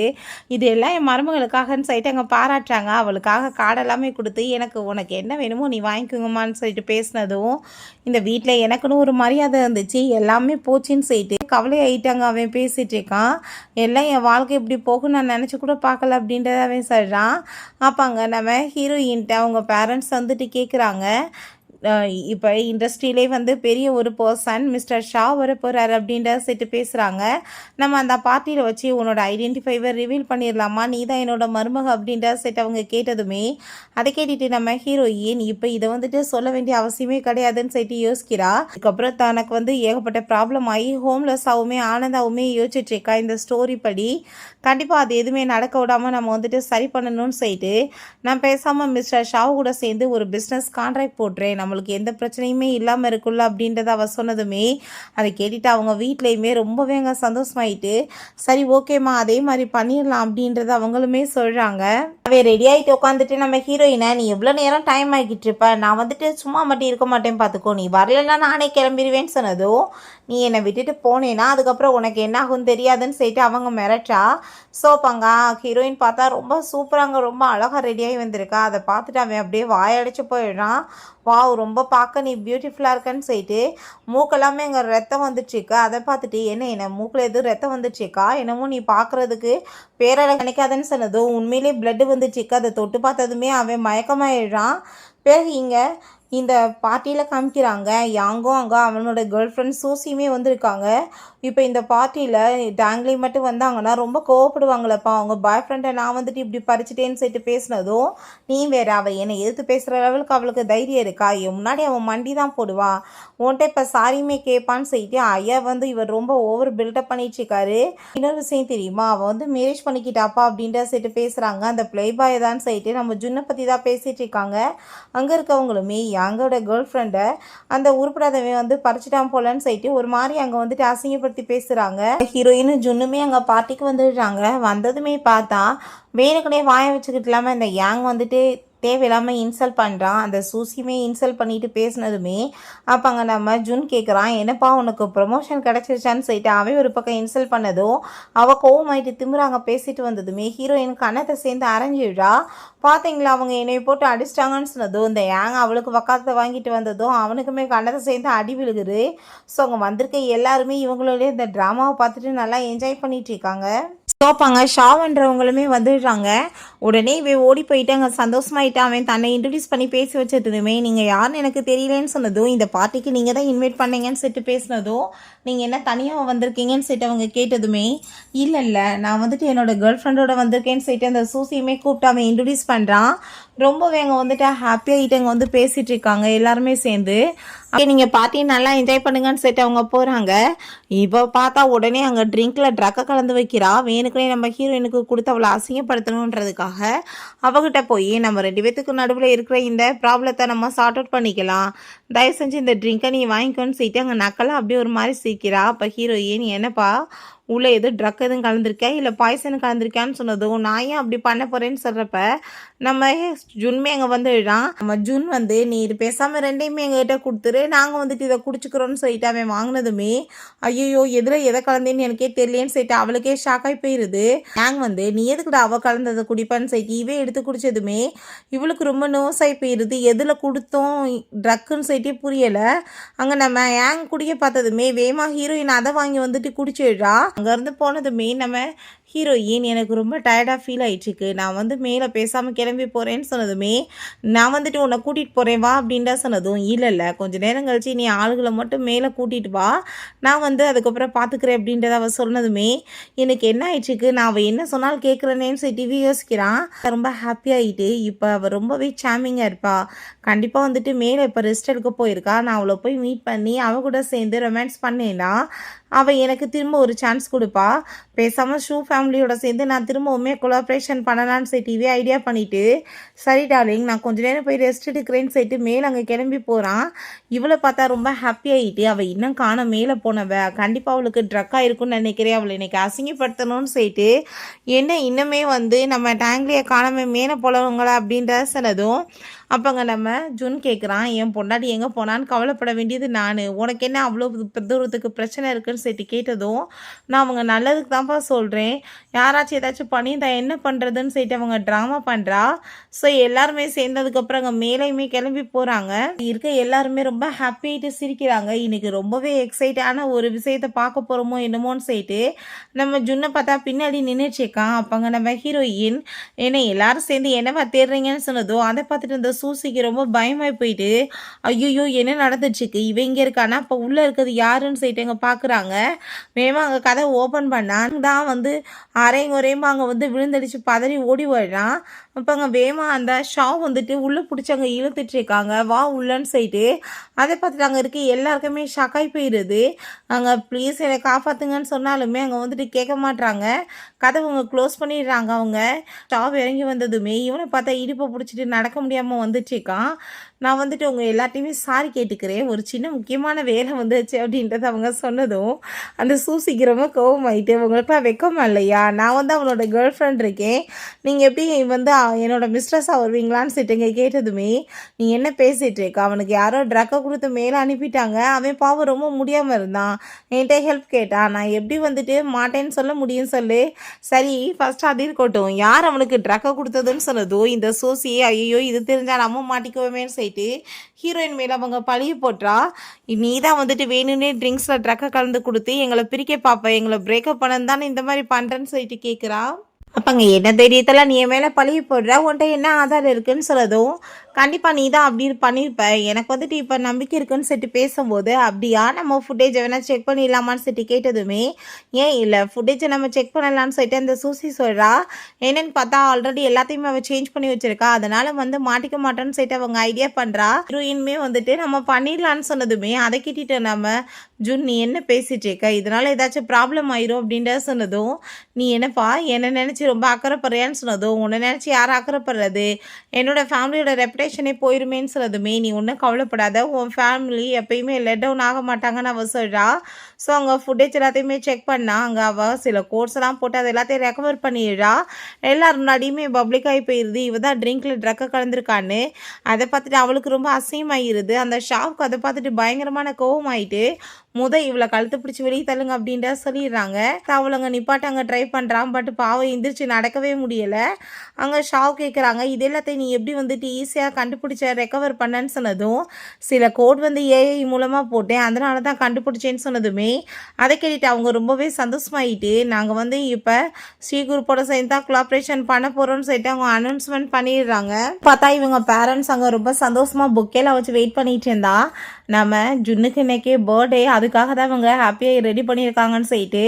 இது எல்லாம் என் மருமகளுக்காகன்னு சொல்லிட்டு அங்கே பாராட்டுறாங்க. அவளுக்காக காடெல்லாமே கொடுத்து எனக்கு உனக்கு என்ன வேணுமோ நீ வாங்கிக்கோங்கம்மான்னு சொல்லிட்டு பேசினதும், இந்த வீட்டில் எனக்குன்னு ஒரு மரியாதை இருந்துச்சு எல்லாமே போச்சுன்னு சொல்லிட்டு கவலை ஆகிட்டாங்க. அவன் பேசிகிட்டு இருக்கான். எல்லாம் என் வாழ்க்கை இப்படி போகும் நான் நினச்சி கூட பார்க்கல அப்படின்றத அவன் சொல்கிறான். அப்பாங்க நம்ம ஹீரோயின்ட்ட அவங்க பேரண்ட்ஸ் வந்துட்டு கேட்குறாங்க, இப்போ இண்டஸ்ட்ரியிலே வந்து பெரிய ஒரு பர்சன் மிஸ்டர் ஷா வர போகிறாரு அப்படின்ற செட்டு பேசுகிறாங்க. நம்ம அந்த பார்ட்டியில் வச்சு உன்னோட ஐடென்டிஃபைவை ரிவீல் பண்ணிடலாமா, நீ தான் என்னோட மருமக அப்படின்ற செட் அவங்க கேட்டதுமே, அதை கேட்டுட்டு நம்ம ஹீரோயின் இப்போ இதை வந்துட்டு சொல்ல வேண்டிய அவசியமே கிடையாதுன்னு சொல்லிட்டு யோசிக்கிறா. அதுக்கப்புறம் தனக்கு வந்து ஏகப்பட்ட ப்ராப்ளம் ஆகி ஹோம்லெஸ்ஸாகவுமே ஆனந்தாவுமே யோசிச்சுட்ருக்கா. இந்த ஸ்டோரி படி கண்டிப்பாக அது எதுவுமே நடக்க விடாமல் நம்ம வந்துட்டு சரி பண்ணணும்னு சொல்லிட்டு, நான் பேசாமல் மிஸ்டர் ஷாவு கூட சேர்ந்து ஒரு பிஸ்னஸ் கான்ட்ராக்ட் போட்டுறேன், நம்மளுக்கு எந்த பிரச்சனையுமே இல்லாமல் இருக்குல்ல அப்படின்றத அவள் சொன்னதுமே, அதை கேட்டுட்டு அவங்க வீட்லேயுமே ரொம்பவே அங்கே சந்தோஷமாயிட்டு, சரி ஓகேம்மா அதே மாதிரி பண்ணிடலாம் அப்படின்றத அவங்களுமே சொல்கிறாங்க. அவன் ரெடி ஆகிட்டு உட்காந்துட்டு நம்ம ஹீரோயினை, நீ எவ்வளோ நேரம் டைம் ஆகிட்டு இருப்ப, நான் வந்துட்டு சும்மா மட்டும் இருக்க மாட்டேன் பார்த்துக்கோ, நீ வரலன்னா நானே கிளம்பிடுவேன்னு சொன்னதும், நீ என்னை விட்டுட்டு போனேன்னா அதுக்கப்புறம் உனக்கு என்ன ஆகும்னு தெரியாதுன்னு சொல்லிட்டு அவங்க மிரட்டா. ஸோ பங்க ஹீரோயின் பார்த்தா ரொம்ப சூப்பராங்க ரொம்ப அழகாக ரெடியாகி வந்திருக்கா. அதை பார்த்துட்டு அவன் அப்படியே வாயடிச்சு போயிடுறான். வாவ் ரொம்ப பார்க்க நீ பியூட்டிஃபுல்லாக இருக்கன்னு சொல்லிட்டு மூக்கெல்லாமே அங்கே ரத்தம் வந்துட்டுருக்கு. அதை பார்த்துட்டு என்ன மூக்கில் எதுவும் ரத்தம் வந்துட்டுருக்கா, என்னமோ நீ பார்க்குறதுக்கு பேரழ நினைக்காதன்னு சொன்னதும் உண்மையிலே பிளட்டு வந்துட்டுருக்கு. அதை தொட்டு பார்த்ததுமே அவன் மயக்கமாயிடுறான். பிறகு இங்கே இந்த பார்ட்டியில் காமிக்கிறாங்க யாங்கோ அங்கே அவனோட கேர்ள் ஃப்ரெண்ட் சூசியுமே வந்திருக்காங்க. இப்போ இந்த பார்ட்டியில் டாங்லி மட்டும் வந்தாங்கன்னா ரொம்ப கோவப்படுவாங்களப்பா, அவங்க பாய் ஃப்ரெண்டை நான் வந்துட்டு இப்படி பறிச்சிட்டேன்னு சொல்லிட்டு பேசினதும், நீ வேறு அவள் என்னை எதிர்த்து பேசுகிற லெவலுக்கு அவளுக்கு தைரியம் இருக்கா, என் முன்னாடி அவன் மண்டி தான் போடுவா, உன்ட்ட இப்போ சாரியுமே கேட்பான்னு சொல்லிட்டு ஐயா வந்து இவர் ரொம்ப ஓவர் பில்டப் பண்ணிட்டு இருக்காரு. இன்னொரு விஷயம் தெரியுமா, அவள் வந்து மேரேஜ் பண்ணிக்கிட்டாப்பா அப்படின்ற சொல்லிட்டு பேசுகிறாங்க. அந்த பிளே பாய் தான் சொல்லிட்டு நம்ம ஜுன்னை பற்றி தான் பேசிகிட்டு இருக்காங்க. அங்கே இருக்கவங்களுமே யாங்கோட கேர்ள் ஃப்ரெண்டை அந்த உருப்படாதவன் வந்து பறிச்சிட்டான் போலன்னு சொல்லிட்டு ஒரு மாதிரி அங்கே வந்துட்டு அசிங்கப்படுத்தி பேசுகிறாங்க. ஹீரோயினும் ஜுன்னுமே அங்கே பார்ட்டிக்கு வந்துடுறாங்க. வந்ததுமே பார்த்தா வேணுக்குனே வாய வச்சுக்கிட்டு இல்லாமல் இந்த யாங் வந்துட்டு தேவையில்லாமல் இன்சல்ட் பண்ணுறான். அந்த சூசியுமே இன்சல்ட் பண்ணிட்டு பேசினதுமே அப்போ அங்கே நம்ம ஜுன் கேட்குறான், என்னப்பா உனக்கு ப்ரொமோஷன் கிடச்சிருச்சான்னு சொல்லிட்டு அவன் ஒரு பக்கம் இன்சல்ட் பண்ணதும் அவள் கோவமாயிட்டு திமுறாங்க பேசிட்டு வந்ததுமே ஹீரோயின் கண்ணத்தை சேர்ந்து அரைஞ்சிடுறா. பார்த்தீங்களா அவங்க என்னை போட்டு அடிச்சிட்டாங்கன்னு சொன்னதும் இந்த யாங் அவளுக்கு வக்காலத்தை வாங்கிட்டு வந்ததும் அவனுக்குமே கண்ணத்தை சேர்ந்து அடி விழுகுது. ஸோ அங்கே வந்திருக்க எல்லாருமே இவங்களோட இந்த ட்ராமாவை பார்த்துட்டு நல்லா என்ஜாய் பண்ணிட்டு இருக்காங்க. சோப்பாங்க ஷாவன்றவங்களுமே வந்துடுறாங்க. உடனே இவன் ஓடி போயிட்டு அங்கே சந்தோஷமாயிட்டு அவன் தன்னை இன்ட்ரடியூஸ் பண்ணி பேசி வச்சதுமே, நீங்கள் யாருன்னு எனக்கு தெரியலேன்னு சொன்னதும், இந்த பார்ட்டிக்கு நீங்கள் தான் இன்வைட் பண்ணீங்கன்னு சொல்லிட்டு பேசினதும், நீங்கள் என்ன தனியாக வந்திருக்கீங்கன்னு சொல்லிட்டு அவங்க கேட்டதுமே, இல்லை நான் வந்துட்டு என்னோட கேர்ள் ஃப்ரெண்டோட வந்திருக்கேன்னு சொல்லிட்டு அந்த சூசியுமே கூப்பிட்டு அவன் இன்ட்ரடியூஸ் பண்ணுறான். ரொம்பவே அங்கே வந்துட்டு ஹாப்பியாகிட்டு அங்கே வந்து பேசிகிட்டு இருக்காங்க எல்லாருமே சேர்ந்து. நீங்கள் பார்ட்டி நல்லா என்ஜாய் பண்ணுங்கன்னு சொல்லிட்டு அவங்க போகிறாங்க. இப்போ பார்த்தா உடனே அங்கே ட்ரிங்க்கில் ட்ரக்கை கலந்து வைக்கிறா. வேணுக்குனே நம்ம ஹீரோயினுக்கு கொடுத்து அவளை அசிங்கப்படுத்தணுன்றதுக்காக அவகிட்ட போய் நம்ம 2 பேத்துக்கு நடுவில் இருக்கிற இந்த ப்ராப்ளத்தை நம்ம சார்ட் அவுட் பண்ணிக்கலாம், தயவு செஞ்சு இந்த ட்ரிங்கை நீ வாங்கிக்கோன்னு சொல்லிட்டு அங்கே நக்கலாக அப்படியே ஒரு மாதிரி சிரிக்கிறா. அப்போ ஹீரோயின் என்னப்பா உள்ளே எதுவும் ட்ரக் எதுவும் கலந்துருக்கேன் இல்லை பாய்சன் கலந்துருக்கான்னு சொன்னதும் நான் ஏன் அப்படி பண்ண போகிறேன்னு சொல்கிறப்ப நம்ம ஜுன்மே அங்கே வந்து விழான். நம்ம ஜுன் வந்து நீ இது பேசாமல் 2யுமே எங்ககிட்ட கொடுத்துரு, நாங்கள் வந்துட்டு இதை குடிச்சிக்கிறோன்னு சொல்லிட்டு அவன் வாங்கினதுமே ஐயோ எதில் எதை கலந்தேன்னு எனக்கே தெரியலேன்னு சொல்லிட்டு அவளுக்கே ஷாக்காகி போயிடுது. நாங்கள் வந்து நீ எதுக்குடா அவள் கலந்ததை குடிப்பான்னு சொல்லிட்டு இவே எடுத்து குடிச்சதுமே இவளுக்கு ரொம்ப நோஸாகி போயிடுது. எதில் கொடுத்தோம் ட்ரக்குன்னு சொல்லிட்டு புரியலை. அங்கே நம்ம ஏங் குடிக்க பார்த்ததுமே வேமா ஹீரோயின் அதை வாங்கி வந்துட்டு குடிச்சிடுறா. அங்கேருந்து போனதுமே நம்ம ஹீரோயின் எனக்கு ரொம்ப டயர்டாக ஃபீல் ஆகிட்டுருக்கு, நான் வந்து மேலே பேசாமல் கிளம்பி போகிறேன்னு சொன்னதுமே நான் வந்துட்டு உன்னை கூட்டிகிட்டு போகிறேன் வா அப்படின்டா சொன்னதும் இல்லை கொஞ்சம் நேரம் கழிச்சு நீ ஆளுகளை மட்டும் மேலே கூட்டிகிட்டு வா, நான் வந்து அதுக்கப்புறம் பார்த்துக்கிறேன் அப்படின்றத அவள் சொன்னதுமே எனக்கு என்ன ஆயிடுச்சுக்கு நான் அவள் என்ன சொன்னாலும் கேட்குறேன்னு சொல்லி டிவி யோசிக்கிறான். ரொம்ப ஹாப்பியாகிட்டு இப்போ அவள் ரொம்பவே சாமிங்காக இருப்பா. கண்டிப்பாக வந்துட்டு மேலே இப்போ ரெஸ்ட் எடுக்க போயிருக்கா. நான் அவளை போய் மீட் பண்ணி அவள் கூட சேர்ந்து ரொமான்ஸ் பண்ணேன்னா அவள் எனக்கு திரும்ப ஒரு சான்ஸ் கொடுப்பா. பேசாமல் ஷூ ஃபேமிலியோட சேர்ந்து நான் திரும்பவுமே கொலாப்ரேஷன் பண்ணலான்னு சொல்லிட்டு ஐடியா பண்ணிவிட்டு சரி டார்லிங் நான் கொஞ்சம் நேரம் போய் ரெஸ்ட் எடுக்கிறேன்னு சொல்லிட்டு மேலே அங்கே கிளம்பி போகிறான். இவளை பார்த்தா ரொம்ப ஹாப்பியாகிட்டு அவள் இன்னும் காண மேலே போனவ கண்டிப்பாக அவளுக்கு ட்ரக்காக இருக்குன்னு நினைக்கிறேன், அவளை இன்னைக்கு அசிங்கப்படுத்தணும்னு சொல்லிட்டு என்ன இன்னுமே வந்து நம்ம டேங்க்லியை காணாம மேலே போலவங்களா அப்படின்ற சொன்னதும் அப்போங்க நம்ம ஜுன் கேட்குறான் என் பொண்டாட்டி எங்கே போனான்னு கவலைப்பட வேண்டியது நான், உனக்கு என்ன அவ்வளோ தூரத்துக்கு பிரச்சனை இருக்குன்னு சொல்லிட்டு கேட்டதும் நான் அவங்க நல்லதுக்கு தான்ப்பா சொல்கிறேன், யாராச்சும் ஏதாச்சும் பண்ணி தான் என்ன பண்ணுறதுன்னு சொல்லிட்டு அவங்க ட்ராமா பண்ணுறா. ஸோ எல்லாருமே சேர்ந்ததுக்கப்புறம் அங்கே மேலேயுமே கிளம்பி போகிறாங்க. இருக்க எல்லாருமே ரொம்ப ஹாப்பியாகிட்டு சிரிக்கிறாங்க. இன்றைக்கி ரொம்பவே எக்ஸைட்டான ஒரு விஷயத்தை பார்க்க போகிறோமோ என்னமோன்னு சொல்லிட்டு நம்ம ஜுன்னை பார்த்தா பின்னாடி நின்றுச்சிருக்கான். அப்போங்க நம்ம ஹீரோயின் ஏன்னா எல்லாரும் சேர்ந்து என்னவா தேடுறீங்கன்னு சொன்னதும் அதை பார்த்துட்டு இந்த சூசிக்கு ரொம்ப பயமாகி போயிட்டு ஐயோ என்ன நடந்துச்சுக்கு இவன் இங்கே இருக்கானா அப்போ உள்ளே இருக்கிறது யாருன்னு சொல்லிட்டு அங்கே பார்க்குறாங்க. வேமா அங்கே கதை ஓப்பன் பண்ணான் தான் வந்து அரைங்குறையுமா அங்கே வந்து விழுந்தடிச்சு பதறி ஓடி போயிடான். அப்போ அங்கே வேமா அந்த ஷாவ் வந்துட்டு உள்ளே பிடிச்சி அங்கே இழுத்துட்டு இருக்காங்க வா உள்ளன்னு சொல்லிட்டு அதை பார்த்துட்டு அங்கே இருக்க எல்லாருக்குமே ஷாக்காகி போயிடுது. அங்கே ப்ளீஸ் என்னை காப்பாற்றுங்கன்னு சொன்னாலுமே அங்கே வந்துட்டு கேட்க மாட்டாங்க. கதை அவங்க க்ளோஸ் பண்ணிடுறாங்க. அவங்க ஷாவ் இறங்கி வந்ததுமே இவனை பார்த்தா இடுப்பை பிடிச்சிட்டு நடக்க முடியாமல் வந்துட்டுருக்கான். நான் வந்துட்டு உங்க எல்லாத்தையுமே சாரி கேட்டுக்கிறேன், ஒரு சின்ன முக்கியமான வேலை வந்துச்சு அப்படின்றத அவங்க சொன்னதும் அந்த சூசிக்கு ரொம்ப கோவமாயிட்டு உங்களுக்குலாம் வெக்கமா இல்லையா, நான் வந்து அவனோட கேர்ள் ஃப்ரெண்ட் இருக்கேன், நீங்கள் எப்படி வந்து என்னோட மிஸ்ட்ரஸாக வருவீங்களான்னு சொல்லிட்டுங்க கேட்டதுமே நீ என்ன பேசிகிட்டு இருக்க, அவனுக்கு யாரோ ட்ரக்கை கொடுத்து மேலே அனுப்பிட்டாங்க, அவன் பாவம் ரொம்ப முடியாமல் இருந்தான், என்கிட்ட ஹெல்ப் கேட்டான், நான் எப்படி வந்துட்டு மாட்டேன்னு சொல்ல முடியும் சொல்லு. சரி ஃபஸ்ட்டு அது இருக்கட்டும், யார் அவனுக்கு ட்ரக்கை கொடுத்ததுன்னு சொன்னதும் இந்த சூசியே ஐயோ இது தெரிஞ்சால் நம்ம மாட்டிக்குவோமேன்னு சொல்லிட்டு ஹீரோயின் மேலே அவங்க பழிய போட்டா. நீ தான் வந்துட்டு வேணும்னே ட்ரிங்க்ஸில் ட்ரக்கை கலந்து கொடுத்து எங்களை பிரிக்க பார்ப்ப, எங்களை பிரேக்கப் பண்ணது தானே இந்த மாதிரி பண்ணுறேன்னு சொல்லிட்டு கேட்குறா. அப்போங்க என்ன தைரியத்தில் நீ என் மேலே பழிய போடுற, உன்ட்ட என்ன ஆதாரம் இருக்குன்னு சொல்லதும் கண்டிப்பாக நீ தான் அப்படி பண்ணியிருப்ப, எனக்கு வந்துட்டு இப்போ நம்பிக்கை இருக்குன்னு சொல்லிட்டு பேசும்போது அப்படியா நம்ம ஃபுட்டேஜை வேணால் செக் பண்ணிடலாமான்னு சொல்லிட்டு கேட்டதுமே ஏன் இல்லை ஃபுட்டேஜை நம்ம செக் பண்ணலான்னு சொல்லிட்டு அந்த சூசி சொல்கிறா. என்னென்னு பார்த்தா ஆல்ரெடி எல்லாத்தையுமே அவள் சேஞ்ச் பண்ணி வச்சுருக்கா, அதனால் வந்து மாட்டிக்க மாட்டோன்னு சொல்லிட்டு அவங்க ஐடியா பண்ணுறா. ஹீரோயின்மே வந்துட்டு நம்ம பண்ணிடலான்னு சொன்னதுமே அதை கிட்டிட்டு நம்ம ஜூன் நீ என்ன பேசிட்டு இருக்க, இதனால் ஏதாச்சும் ப்ராப்ளம் ஆயிரும் அப்படின்றத சொன்னதும் நீ என்னப்பா என்ன நினச்சி ரொம்ப அக்கறைப்படுறியான்னு சொன்னதும் உன்னை நினச்சி யாரும் அக்கறைப்படுறது, என்னோட ஃபேமிலியோட ரெப்புடேஷனே போயிருமேன்னு சொன்னதுமே நீ ஒன்றும் கவலைப்படாத, உன் ஃபேமிலி எப்பயுமே லெட் டவுன் ஆக மாட்டாங்கன்னு அவள் சொல்கிறா. ஸோ அங்கே ஃபுட்டேஜ் எல்லாத்தையுமே செக் பண்ணா அங்கே அவள் சில கோர்ஸ்லாம் போட்டு அதை எல்லாத்தையும் ரெக்கவர் பண்ணிடுறா. எல்லாரும் முன்னாடியுமே பப்ளிக்காகி போயிடுது இவ தான் ட்ரிங்க்கில் ட்ரக்கை கலந்துருக்கான்னு. அதை பார்த்துட்டு அவளுக்கு ரொம்ப அசிங்கமாகிடுது. அந்த ஷாவுக்கு அதை பார்த்துட்டு பயங்கரமான கோவமாயிட்டு இவளை கழுத்து பிடிச்சி வெளியே தள்ளுங்க அப்படின்ற சொல்லிடுறாங்க. அவளுங்க நிப்பாட்டாங்க ட்ரை பண்ணுறான், பட் பாவம் எந்திரிச்சு நடக்கவே முடியலை. அங்கே ஷாவ் கேட்குறாங்க இது எல்லாத்தையும் நீ எப்படி வந்துட்டு ஈஸியாக கண்டுபிடிச்ச ரெக்கவர் பண்ணன்னு சொன்னதும் சில கோட் வந்து ஏஐ மூலமாக போட்டேன் அதனால தான் கண்டுபிடிச்சேன்னு சொன்னதுமே அதை கேட்டுட்டு அவங்க ரொம்பவே சந்தோஷமாயிட்டு நாங்கள் வந்து இப்போ ஸ்ரீ குரூப்போட சேர்ந்து தான் கொலாபரேஷன் பண்ண போகிறோம்னு சொல்லிட்டு அவங்க அனௌன்ஸ்மெண்ட் பண்ணிடுறாங்க. பார்த்தா இவங்க பேரண்ட்ஸ் அங்கே ரொம்ப சந்தோஷமாக புக்கெல்லாம் வச்சு வெயிட் பண்ணிட்டு இருந்தா. நம்ம ஜுன்னுக்கு இன்னைக்கு பர்த்டே, அது அதுக்காக தான் அவங்க ஹாப்பியாக ரெடி பண்ணியிருக்காங்கன்னு சொல்லிட்டு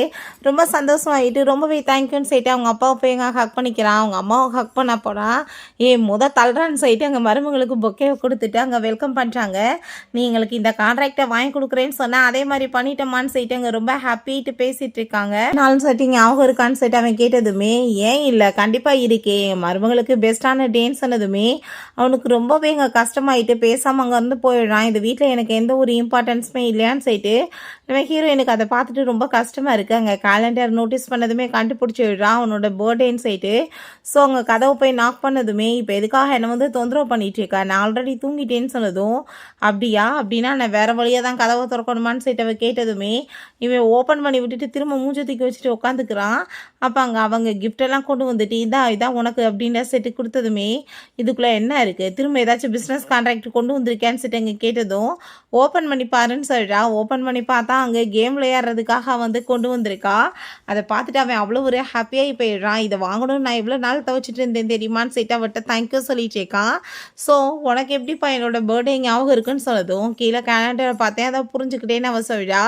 ரொம்ப சந்தோஷமாயிட்டு ரொம்பவே தேங்க்யூன்னு சொல்லிட்டு அவங்க அப்பாவை போய் எங்கள் ஹக் பண்ணிக்கிறான். அவங்க அம்மாவை ஹக் பண்ண போனால் தள்ளுறான்னு சொல்லிட்டு அங்கே மருமகளுக்கு பொக்கே கொடுத்துட்டு அங்கே வெல்கம் பண்ணுறாங்க. நீ எங்களுக்கு இந்த கான்ட்ராக்டை வாங்கி கொடுக்குறேன்னு சொன்னால் அதே மாதிரி பண்ணிட்டோமான்னு சொல்லிட்டு அங்கே ரொம்ப ஹாப்பிட்டு பேசிகிட்டு இருக்காங்க. நாலும் சொல்லிட்டு ஞாபகம் இருக்கான்னு சொல்லிட்டு அவன் கேட்டதுமே ஏன் இல்லை கண்டிப்பாக இருக்கே என் மருமகளுக்கு பெஸ்ட்டான டேன்னு சொன்னதுமே அவனுக்கு ரொம்பவே இங்கே கஷ்டமாயிட்டு பேசாமல் அங்கேருந்து போயிடுறான். இந்த வீட்டில் எனக்கு எந்த ஒரு இம்பார்ட்டன்ஸுமே இல்லையான்னு சொல்லிட்டு நம்ம ஹீரோயினுக்கு அதை பார்த்துட்டு ரொம்ப கஷ்டமாக இருக்குது. அங்கே கேலண்டர் நோட்டீஸ் பண்ணதுமே கண்டுபிடிச்சி விடுறான் அவனோட பர்த்டேன்னு சொல்லிட்டு. ஸோ அங்கே கதவை போய் நாக் பண்ணதுமே இப்போ எதுக்காக என்னை தொந்தரவு பண்ணிட்டு இருக்கா, நான் ஆல்ரெடி தூங்கிட்டேன்னு சொன்னதும் அப்படின்னா நான் வேறு வழியாக தான் கதவை திறக்கணுமான்னு சொல்லிட்டு அவ கேட்டதுமே இவன் ஓப்பன் பண்ணி விட்டுட்டு திரும்ப மூஞ்ச தூக்கி வச்சுட்டு உட்காந்துக்கிறான். அப்போ அங்கே அவங்க கிஃப்டெல்லாம் கொண்டு வந்துட்டு இதான் உனக்கு அப்படின்ற செட்டு கொடுத்ததுமே இதுக்குள்ளே என்ன இருக்குது, திரும்ப ஏதாச்சும் பிஸ்னஸ் கான்ட்ராக்ட் கொண்டு வந்திருக்கேன்னு சொல்லிட்டு அங்கே கேட்டதும் ஓப்பன் பண்ணி பாருன்னு சொல்லிட்டா. ஓப்பன் பண்ணி பார்த்தா அங்கே கேம் விளையாடுறதுக்காக கொண்டு வந்திருக்கா. அதை பார்த்துட்டு அவன் அவ்வளோ ஒரு ஹாப்பியாகி போயிடுறான். இதை வாங்கணும்னு நான் இவ்வளோ நாள் துவச்சிட்டு இருந்தேன் தெரியுமான்னு சொல்லிட்டு அவட்ட தேங்க்யூ சொல்லிட்டேக்கான். ஸோ உனக்கு எப்படிப்பா என்னோட பர்த்டே ஞாபகம் இருக்குன்னு சொன்னதும் கீழே கேலண்டரை பார்த்தேன் அதை புரிஞ்சுக்கிட்டேன்னு அவன் சொல்லிடா.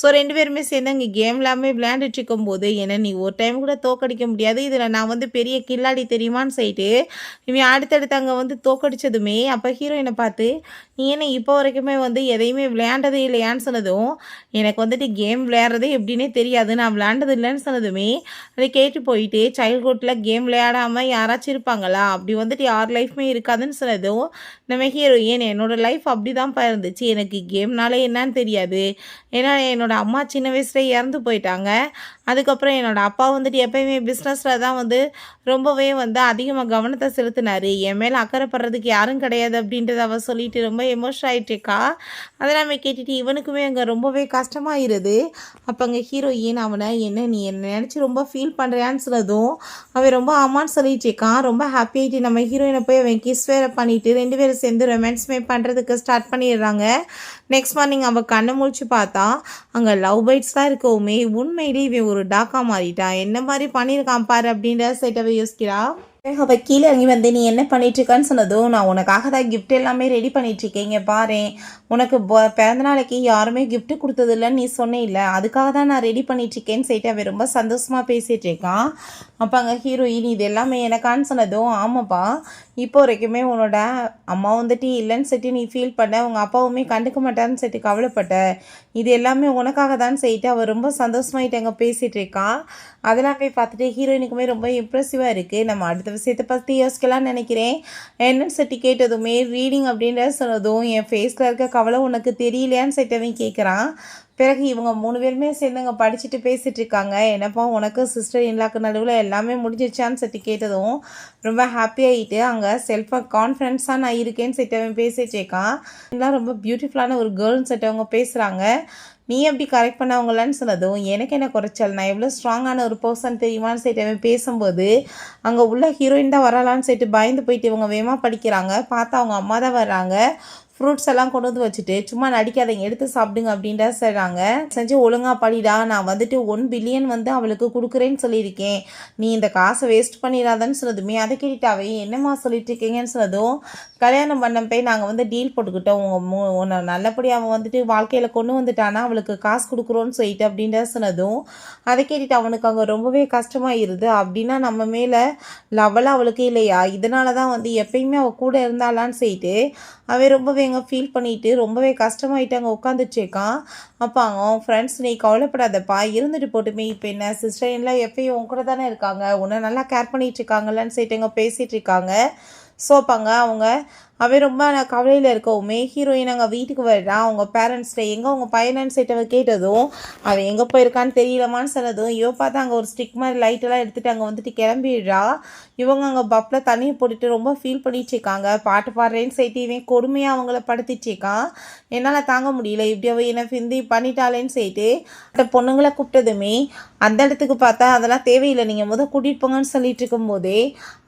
ஸோ 2 பேருமே சேர்ந்து அங்கே கேம் எல்லாமே விளையாண்டுட்டு இருக்கும்போது என்ன நீ ஒரு டைம் கூட தோக்கடிக்க முடியாது, இதில் நான் பெரிய கில்லாடி தெரியுமான்னு சொல்லிட்டு இவன் அடுத்தடுத்து அங்கே தோக்கடிச்சதுமே அப்போ ஹீரோயினை பார்த்து நீ என்ன இப்போ வரைக்குமே எதையுமே விளையாண்டதே இல்லையான்னு சொன்னதும் எனக்கு கேம் விளையாடுறதே எப்படின்னே தெரியாது, நான் விளையாண்டது இல்லைன்னு சொன்னதுமே அதை கேட்டு போயிட்டு சைல்ட்ஹுட்டில் கேம் விளையாடாமல் யாராச்சும் இருப்பாங்களா, அப்படி யார் லைஃப்மே இருக்காதுன்னு சொன்னதும் நம்ம ஹீரோயின் என்னோட லைஃப் அப்படி தான்ப்பா இருந்துச்சு, எனக்கு கேம்னாலே என்னன்னு தெரியாது, ஏன்னா என்னோட அம்மா சின்ன வயசுல இறந்து போயிட்டாங்க. அதுக்கப்புறம் என்னோடய அப்பா எப்போயுமே பிஸ்னஸில் தான் ரொம்பவே அதிகமாக கவனத்தை செலுத்தினார், என் மேலே அக்கறைப்படுறதுக்கு யாரும் கிடையாது அப்படின்றத அவள் சொல்லிட்டு ரொம்ப எமோஷன் ஆகிட்டுருக்கா. அதெல்லாமே கேட்டுட்டு இவனுக்குமே அங்கே ரொம்பவே கஷ்டமாயிருது. அப்போ அங்கே ஹீரோயின் அவனை நீ என்னை நினச்சி ரொம்ப ஃபீல் பண்ணுறியான்னு சொன்னதும் அவன் ரொம்ப ஆமான்னு சொல்லிட்டு இருக்கான். ரொம்ப ஹாப்பி ஆகிட்டு நம்ம ஹீரோயினை போய் அவன் கிஸ் வேறு பண்ணிவிட்டு 2 பேரும் சேர்ந்து ரொமான்ஸ்மே பண்ணுறதுக்கு ஸ்டார்ட் பண்ணிடுறாங்க. நெக்ஸ்ட் மார்னிங் அவள் கண்ணை முழிச்சு பார்த்தா அங்கே லவ் பைட்ஸ் தான் இருக்கவுமே உண்மையிலே இவன் ஒரு டாக்கா மாறிட்டான், என்ன மாதிரி பண்ணியிருக்கான் பாரு அப்படின்ற சைட்டவை யோசிக்கிறா. அவள் கீழே இறங்கி நீ என்ன பண்ணிகிட்ருக்கான்னு சொன்னதும் நான் உனக்காக தான் கிஃப்ட் எல்லாமே ரெடி பண்ணிகிட்ருக்கேன், இங்கே பாரு உனக்கு பிறந்த நாளைக்கு யாருமே கிஃப்ட்டு கொடுத்ததில்லன்னு நீ சொன்னே இல்லை, அதுக்காக தான் நான் ரெடி பண்ணிகிட்ருக்கேன்னு சொல்லிட்டு அவன் ரொம்ப சந்தோஷமாக பேசிகிட்டு இருக்கான். அப்போ அங்கே ஹீரோயின் இது எல்லாமே எனக்கான்னு சொன்னதும் ஆமாப்பா இப்போ வரைக்குமே உன்னோட அம்மா இல்லைன்னு சொல்லிட்டு நீ ஃபீல் பண்ண, உங்கள் அப்பாவுமே கண்டுக்க மாட்டான்னு சொல்லிட்டு கவலைப்பட்ட, இது எல்லாமே உனக்காக தான் சொல்லிட்டு அவள் ரொம்ப சந்தோஷமாயிட்டு அங்கே பேசிகிட்டு இருக்கான். அதெல்லாமே பார்த்துட்டு ஹீரோயினுக்குமே ரொம்ப இம்ப்ரெசிவாக இருக்குது. நம்ம அடுத்த விஷயத்தை பற்றி யோசிக்கலாம்னு நினைக்கிறேன். என்னன்னு சொல்லிட்டு கேட்டதுமே ரீடிங் அப்படின்ற சொன்னதும் என் ஃபேஸில் இருக்க கவலை உனக்கு தெரியலையான்னு சொல்லிட்டு கேட்குறான். பிறகு இவங்க 3 பேருமே சேர்ந்து அங்கே படிச்சுட்டு பேசிகிட்டு இருக்காங்க. என்னப்பா உனக்கு சிஸ்டர் இன்லாக்கு நடுவில் எல்லாமே முடிஞ்சிருச்சான்னு சொல்லிட்டு கேட்டதும் ரொம்ப ஹாப்பியாகிட்டு அங்கே செல்ஃபாக கான்ஃபிடென்ஸாக நான் இருக்கேன்னு சொல்லிட்டு அவன் பேசிகிட்டு இருக்கான். எல்லாம் ரொம்ப பியூட்டிஃபுல்லான ஒரு கேர்ள்னு சொல்லிட்டு அவங்க பேசுகிறாங்க. நீ எப்படி கரெக்ட் பண்ணவங்களான்னு சொன்னதும் எனக்கு என்ன குறைச்சல், நான் எவ்வளோ ஸ்ட்ராங்கான ஒரு பர்சன் தெரியுமான்னு சொல்லிட்டு அவன் பேசும்போது அங்கே உள்ள ஹீரோயின் தான் வரலான்னு சொல்லிட்டு பயந்து போயிட்டு இவங்க வேகமாக படிக்கிறாங்க. பார்த்தா அவங்க அம்மா தான் வர்றாங்க. ஃப்ரூட்ஸ் எல்லாம் கொண்டு வச்சுட்டு சும்மா நடிக்காதீங்க எடுத்து சாப்பிடுங்க அப்படின்ற சொல்கிறாங்க. செஞ்சு ஒழுங்காக படிடா, நான் 1 பில்லியன் அவளுக்கு கொடுக்குறேன்னு சொல்லியிருக்கேன், நீ இந்த காசை வேஸ்ட் பண்ணிடாதன்னு சொன்னதுமே அதை கேட்டுட்டாவே என்னம்மா சொல்லிட்டு இருக்கீங்கன்னு சொன்னதும் கல்யாணம் பண்ண போய் நாங்கள் டீல் போட்டுக்கிட்டோம், உன்னை நல்லபடியாக அவன் வாழ்க்கையில் கொண்டு வந்துட்டானா அவளுக்கு காசு கொடுக்குறோன்னு சொல்லிட்டு அப்படின்ற சொன்னதும் அதை கேட்டுட்டு அவனுக்கு அங்கே ரொம்பவே கஷ்டமாயிருது. அப்படின்னா நம்ம மேலே லவலாக அவளுக்கு இல்லையா, இதனால தான் எப்பயுமே அவள் கூட இருந்தாலான்னு சொல்லிட்டு அவன் ரொம்பவே அங்கே ஃபீல் பண்ணிவிட்டு ரொம்பவே கஷ்டமாயிட்டு அங்கே உட்காந்துட்ருக்கான். அப்போ அவங்க ஃப்ரெண்ட்ஸ் நீ கவலைப்படாதப்பா இருந்துட்டு போட்டுமே, இப்போ என்ன சிஸ்டர் எல்லாம் எப்பயும் உன் கூட தானே இருக்காங்க, உன்னை நல்லா கேர் பண்ணிகிட்ருக்காங்கல்லன்னு சொல்லிட்டு அங்கே பேசிகிட்டு இருக்காங்க. ஸோ அப்பாங்க அவன் ரொம்ப கவலையில் இருக்கவுமே ஹீரோயின் அங்கே வீட்டுக்கு வர்றான். அவங்க பேரண்ட்ஸ்கிட்ட எங்கே அவங்க பையனன்னு சொல்லிட்டு அவன் கேட்டதும் அவன் எங்கே போயிருக்கான்னு தெரியலமான்னு சொன்னதும் இவ பார்த்தா அங்கே ஒரு ஸ்டிக் மாதிரி லைட்டெல்லாம் எடுத்துகிட்டு அங்கே கிளம்பிடுறா. இவங்க அங்கே பப்பில் தண்ணியை போட்டுட்டு ரொம்ப ஃபீல் பண்ணிட்டு இருக்காங்க. பாட்டு பாடுறேன்னு சொல்லிட்டு இவன் கொடுமையாக அவங்கள படுத்திட்டு இருக்கான். என்னால் தாங்க முடியல, இப்படி அவள் என்னை ஃபிந்தி பண்ணிட்டாளேன்னு சொல்லிட்டு அந்த பொண்ணுங்களை கூப்பிட்டதுமே அந்த இடத்துக்கு பார்த்தா அதெல்லாம் தேவையில்லை, நீங்கள் கூட்டிகிட்டு போங்கன்னு சொல்லிட்டு இருக்கும்போதே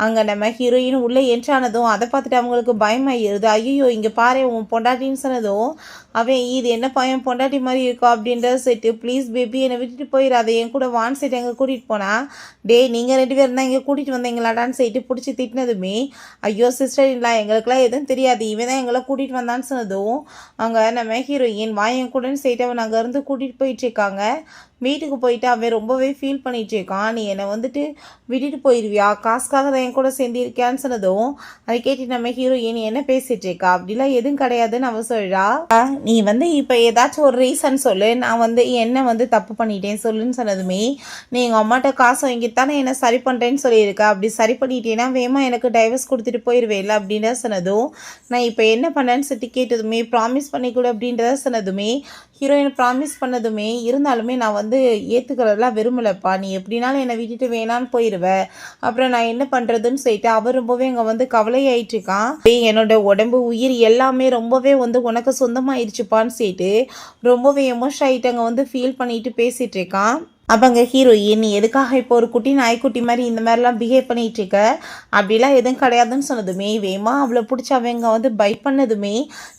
அங்கே நம்ம ஹீரோயின் உள்ளே என்ட்ரானதும் அதை பார்த்துட்டு அவங்களுக்கு பயம் பயமாயிருது. ஐயோ இங்கே பாரு உன் பொண்டாட்டின்னு சொன்னதும் அவன் இது என்ன பையன் பொண்டாட்டி மாதிரி இருக்கா அப்படின்றத சொல்லிட்டு ப்ளீஸ் பேபி என்னை விட்டுட்டு போயிடாத என் கூட வான் சைட்டு எங்கே கூட்டிகிட்டு போனா நீங்கள் 2 பேரும் தான் இங்கே கூட்டிகிட்டு வந்தீங்களாடான்னு சொல்லிட்டு பிடிச்சி திட்டினதுமே ஐயோ சிஸ்டர் இல்லை எங்களுக்குலாம் எதுவும் தெரியாது இவன் தான் எங்களை கூட்டிகிட்டு வந்தான்னு சொன்னதும் அங்கே நம்ம ஹீரோயின் வாயன் கூடன்னு சொல்லிட்டு அவன் அங்கேருந்து கூட்டிகிட்டு போயிட்டுருக்காங்க. வீட்டுக்கு போயிட்டு அவன் ரொம்பவே ஃபீல் பண்ணிட்டு இருக்கான். நீ என்னை வந்துட்டு விட்டுட்டு போயிடுவியா காசுக்காக தான் என் கூட சேர்ந்திருக்கியான்னு சொன்னதும் அதை கேட்டு நம்ம ஹீரோயின் என்ன பேசிட்டு இருக்கா அப்படிலாம் எதுவும் கிடையாதுன்னு அவ சொல்றா. நீ இப்போ ஏதாச்சும் ஒரு ரீசன் சொல்லு நான் என்ன தப்பு பண்ணிட்டேன் சொல்லுன்னு சொன்னதுமே நீ எங்கள் அம்மாட்ட காசு வாங்கித்தானே என்ன சரி பண்ணுறேன்னு சொல்லியிருக்கா அப்படி சரி பண்ணிட்டேன்னா வேமா எனக்கு டைவர்ஸ் கொடுத்துட்டு போயிடுவேல அப்படின்றத சொன்னதும் நான் இப்போ என்ன பண்ணேன்னு சொல்லி கேட்டதுமே ப்ராமிஸ் பண்ணிக்கூட அப்படின்றத சொன்னதுமே ஹீரோயின் ப்ராமிஸ் பண்ணதுமே இருந்தாலுமே நான் ஏற்றுக்கிறதெல்லாம் விரும்பலப்பா நீ எப்படினாலும் என்னை விட்டுட்டு வேணான்னு போயிடுவேன் அப்புறம் நான் என்ன பண்ணுறதுன்னு சொல்லிட்டு அவர் ரொம்பவே அங்கே கவலையாயிட்டு இருக்கான். என்னோட உடம்பு உயிர் எல்லாமே ரொம்பவே உனக்கு சொந்தமாயிடுச்சுப்பான்னு சொல்லிட்டு ரொம்பவே எமோஷன் ஆகிட்டு அங்கே ஃபீல் பண்ணிட்டு பேசிகிட்டு இருக்கான். அப்போங்க ஹீரோயின் நீ எதுக்காக இப்போ ஒரு குட்டி நாய்க்குட்டி மாதிரி இந்த மாதிரிலாம் பிஹேவ் பண்ணிகிட்டு இருக்க அப்படிலாம் எதுவும் கிடையாதுன்னு சொன்னதுமே வேமா அவளை பிடிச்சி அவங்க பைட் பண்ணதுமே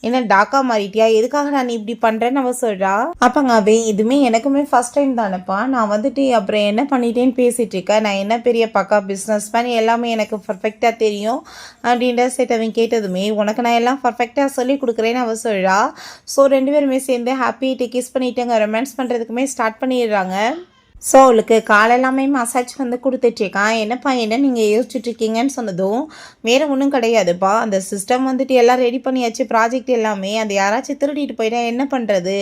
என்ன டாக்கா மாறிட்டியா எதுக்காக நான் இப்படி பண்ணுறேன்னு அவள் சொல்கிறா. அப்போங்க இதுவுமே எனக்குமே ஃபஸ்ட் டைம் தானேப்பா நான் அப்புறம் என்ன பண்ணிட்டேன்னு பேசிகிட்டு இருக்கேன் நான் என்ன பெரிய பக்கா பிஸ்னஸ் பண்ணி எல்லாமே எனக்கு பர்ஃபெக்டாக தெரியும் அப்படின்ற செட் அவன் கேட்டதுமே உனக்கு நான் எல்லாம் பர்ஃபெக்டாக சொல்லி கொடுக்குறேன்னு அவள் சொல்கிறா. ஸோ 2 பேருமே சேர்ந்து ஹாப்பிட்டு கிஸ் பண்ணிட்டு அங்கே ரொமான்ஸ் பண்ணுறதுக்குமே ஸ்டார்ட் பண்ணிடுறாங்க. ஸோ அவளுக்கு காலெல்லாமே மசாஜ் கொடுத்துட்ருக்கான். என்னப்பா என்ன நீங்கள் யோசிச்சுட்ருக்கீங்கன்னு சொன்னதும் வேறு ஒன்றும் கிடையாதுப்பா அந்த சிஸ்டம் எல்லாம் ரெடி பண்ணியாச்சு ப்ராஜெக்ட் எல்லாமே அந்த யாராச்சும் திருடிட்டு போயிட்டா என்ன பண்ணுறது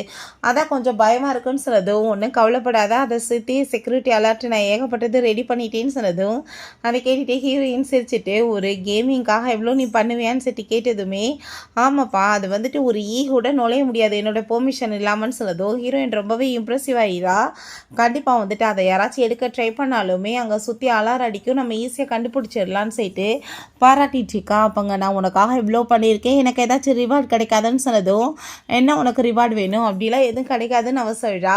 அதான் கொஞ்சம் பயமாக இருக்குன்னு சொன்னதும் ஒன்றும் கவலைப்படாத அதை சுற்றி செக்யூரிட்டி அலர்ட் நான் ஏகப்பட்டது ரெடி பண்ணிட்டேன்னு சொன்னதும் அதை கேட்டுகிட்டே ஹீரோயின் சிரிச்சுட்டு ஒரு கேமிங்காக எவ்வளோ நீ பண்ணுவியான்னு சொல்லி கேட்டதுமே ஆமாப்பா அது ஒரு கூட நுழைய முடியாது என்னோட பெர்மிஷன் இல்லாமல்னு சொன்னதும் ஹீரோயின் ரொம்பவே இம்ப்ரெசிவ் ஆகிடா. கண்டிப்பாக அதை யாராச்சும் எடுக்க ட்ரை பண்ணாலுமே அங்கே சுற்றி அலாரம் அடிக்கும் நம்ம ஈஸியாக கண்டுபிடிச்சிடலான்னு சொல்லிட்டு பாராட்டிட்டு இருக்கா. அப்போங்க நான் உனக்காக இவ்வளோ பண்ணியிருக்கேன் எனக்கு ஏதாச்சும் ரிவார்டு கிடைக்காதுன்னு சொன்னதும் என்ன உனக்கு ரிவார்டு வேணும் அப்படிலாம் எதுவும் கிடைக்காதுன்னு அவ சொல்கிறா.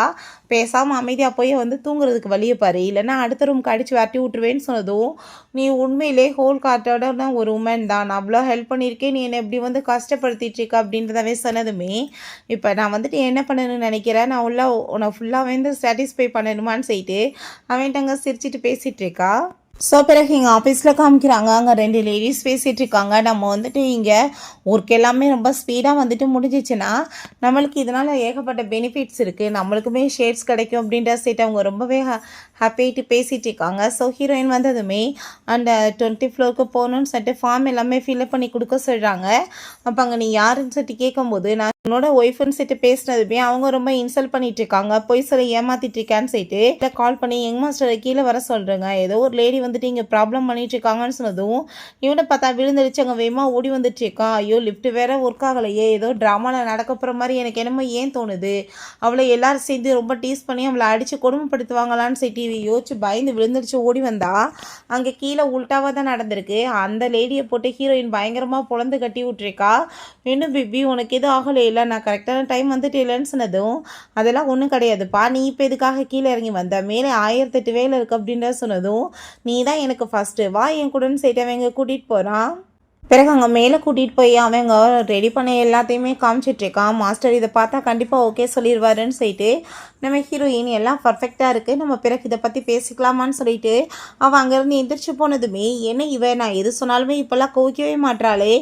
பேசாமல் அமைதியாக போய் தூங்குறதுக்கு வழியை பாரு இல்லைன்னா அடுத்த ரூம் கடிச்சு வரட்டி விட்டுருவேன்னு சொன்னதும் நீ உண்மையிலே ஹோல் கார்ட்டோட ஒரு உமன் தான் நான் அவ்வளோ ஹெல்ப் பண்ணியிருக்கேன் நீ என்னை எப்படி கஷ்டப்படுத்திட்டு இருக்க அப்படின்றதவே சொன்னதுமே இப்போ நான் என்ன பண்ணணும்னு நினைக்கிறேன் நான் உன்னை ஃபுல்லாக சாட்டிஸ்ஃபை பண்ணணுமான்னு சொல்லிட்டு அவன்கிட்ட அங்கே சிரிச்சிட்டு பேசிகிட்டு இருக்கா. ஸோ பிறகு எங்கள் ஆஃபீஸில் காமிக்கிறாங்க அங்கே 2 லேடிஸ் பேசிகிட்டு இருக்காங்க. நம்ம இங்கே ஒர்க் எல்லாமே ரொம்ப ஸ்பீடாக முடிஞ்சிச்சுன்னா நம்மளுக்கு இதனால் ஏகப்பட்ட பெனிஃபிட்ஸ் இருக்குது நம்மளுக்குமே ஷேர்ஸ் கிடைக்கும் அப்படின்ற சைட்டு அவங்க ரொம்பவே ஹாப்பிட்டு பேசிகிட்டு இருக்காங்க. ஸோ ஹீரோயின் வந்ததுமே அந்த 20 ஃப்ளோருக்கு போகணுன்னு சொல்லிட்டு ஃபார்ம் எல்லாமே ஃபில்அப் பண்ணி கொடுக்க சொல்கிறாங்க. அப்போ அங்கே நீ யாருன்னு சொல்லிட்டு கேட்கும்போது நான் என்னோட ஒய்ஃப்னு சொல்லிட்டு பேசினதுமே அவங்க ரொம்ப இன்சல்ட் பண்ணிட்டு இருக்காங்க போய் சொல்லி ஏமாத்திட்டு இருக்கான்னு சொல்லிட்டு கால் பண்ணி யங் மாஸ்டரை கீழே வர சொல்கிறேங்க ஏதோ ஒரு லேடி இங்கே ப்ராப்ளம் பண்ணிட்டு இருக்காங்கன்னு சொன்னதும் இவனை பார்த்தா விழுந்துடுச்சு அங்கே வேகமாக ஓடி வந்துட்டு இருக்கான். ஐயோ லிஃப்ட் வேற ஒர்க் ஆகலையே ஏதோ ட்ராமாவில் நடக்க போகிற மாதிரி எனக்கு என்னமோ ஏன் தோணுது அவளை எல்லாரும் சேர்ந்து ரொம்ப டீஸ் பண்ணி அவளை அடித்து கொடுமைப்படுத்துவாங்களான்னு சொல்லிட்டு யோசிச்சு பயந்து விழுந்துடுச்சு ஓடி வந்தா அங்கே கீழே உல்ட்டாவாக தான் நடந்திருக்கு. அந்த லேடியை போட்டு ஹீரோயின் பயங்கரமாக பொழந்து கட்டி விட்டுருக்கா. இன்னும் பிபி உனக்கு எதுவும் ஆகலை இல்லை நான் கரெக்டான டைம் இல்லைன்னு சொன்னதும் அதெல்லாம் ஒன்றும் கிடையாதுப்பா நீ இப்போ எதுக்காக கீழே இறங்கி வந்த மேலே 1008 வேலை இருக்குது அப்படின்றத சொன்னதும் நீ தான் எனக்கு ஃபஸ்ட்டு வா என் கூடன்னு சொல்லிட்டு அவங்க கூட்டிகிட்டு போகிறான். பிறகு அங்கே மேலே கூட்டிகிட்டு போய் அவங்க ரெடி பண்ண எல்லாத்தையுமே காமிச்சிட்ருக்கான். மாஸ்டர் இதை பார்த்தா கண்டிப்பாக ஓகே சொல்லிடுவாருன்னு சொல்லிட்டு நம்ம ஹீரோயின் எல்லாம் பர்ஃபெக்டாக இருக்குது நம்ம பிறகு இதை பற்றி பேசிக்கலாமான்னு சொல்லிட்டு அவள் அங்கேருந்து எந்திரிச்சு போனதுமே என்ன நான் எது சொன்னாலுமே இப்போல்லாம் கோவிக்கவே மாட்டாளே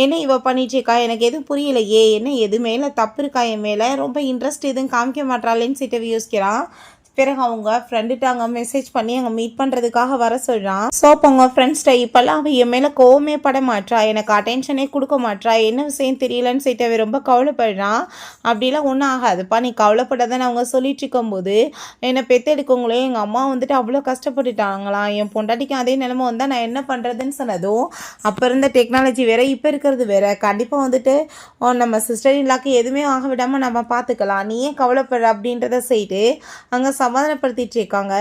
என்ன இவள் பண்ணிட்டுருக்கா எனக்கு எதுவும் புரியலையே என்ன எது மேலே தப்பு இருக்கா என் மேலே ரொம்ப இன்ட்ரெஸ்ட் எதுவும் காமிக்க மாட்டாளேன்னு சொல்லிட்டு யோசிக்கிறான். பிறகு அவங்க ஃப்ரெண்டுகிட்ட அங்கே மெசேஜ் பண்ணி அங்கே மீட் பண்ணுறதுக்காக வர சொல்கிறான். ஸோ அப்போ அவங்க ஃப்ரெண்ட்ஸ்கிட்ட இப்போல்லாம் அவள் என் மேலே கோவமே பட மாட்றா எனக்கு அட்டென்ஷனே கொடுக்க மாட்றா என்ன விஷயம் தெரியலன்னு சொல்லிட்டு அவன் ரொம்ப கவலைப்படுறான். அப்படிலாம் ஒன்றும் ஆகாதுப்பா நீ கவலைப்படாதான்னு அவங்க சொல்லிட்டு இருக்கும்போது என்னை பெற்றெடுக்கவங்களே எங்கள் அம்மா அவ்வளோ கஷ்டப்பட்டுட்டாங்களாம் என் பொண்டாட்டிக்கும் அதே நிலைமை வந்தால் நான் என்ன பண்ணுறதுன்னு சொன்னதும் அப்போ இருந்த டெக்னாலஜி வேறு இப்போ இருக்கிறது வேறு கண்டிப்பாக நம்ம சிஸ்டர் இல்லாக்கு எதுவுமே ஆக விடாமல் நம்ம பார்த்துக்கலாம் நீ ஏன் கவலைப்படுற அப்படின்றத செய்யிட்டு அங்கே சமாதானப்படுத்திட்டு இருக்காங்க.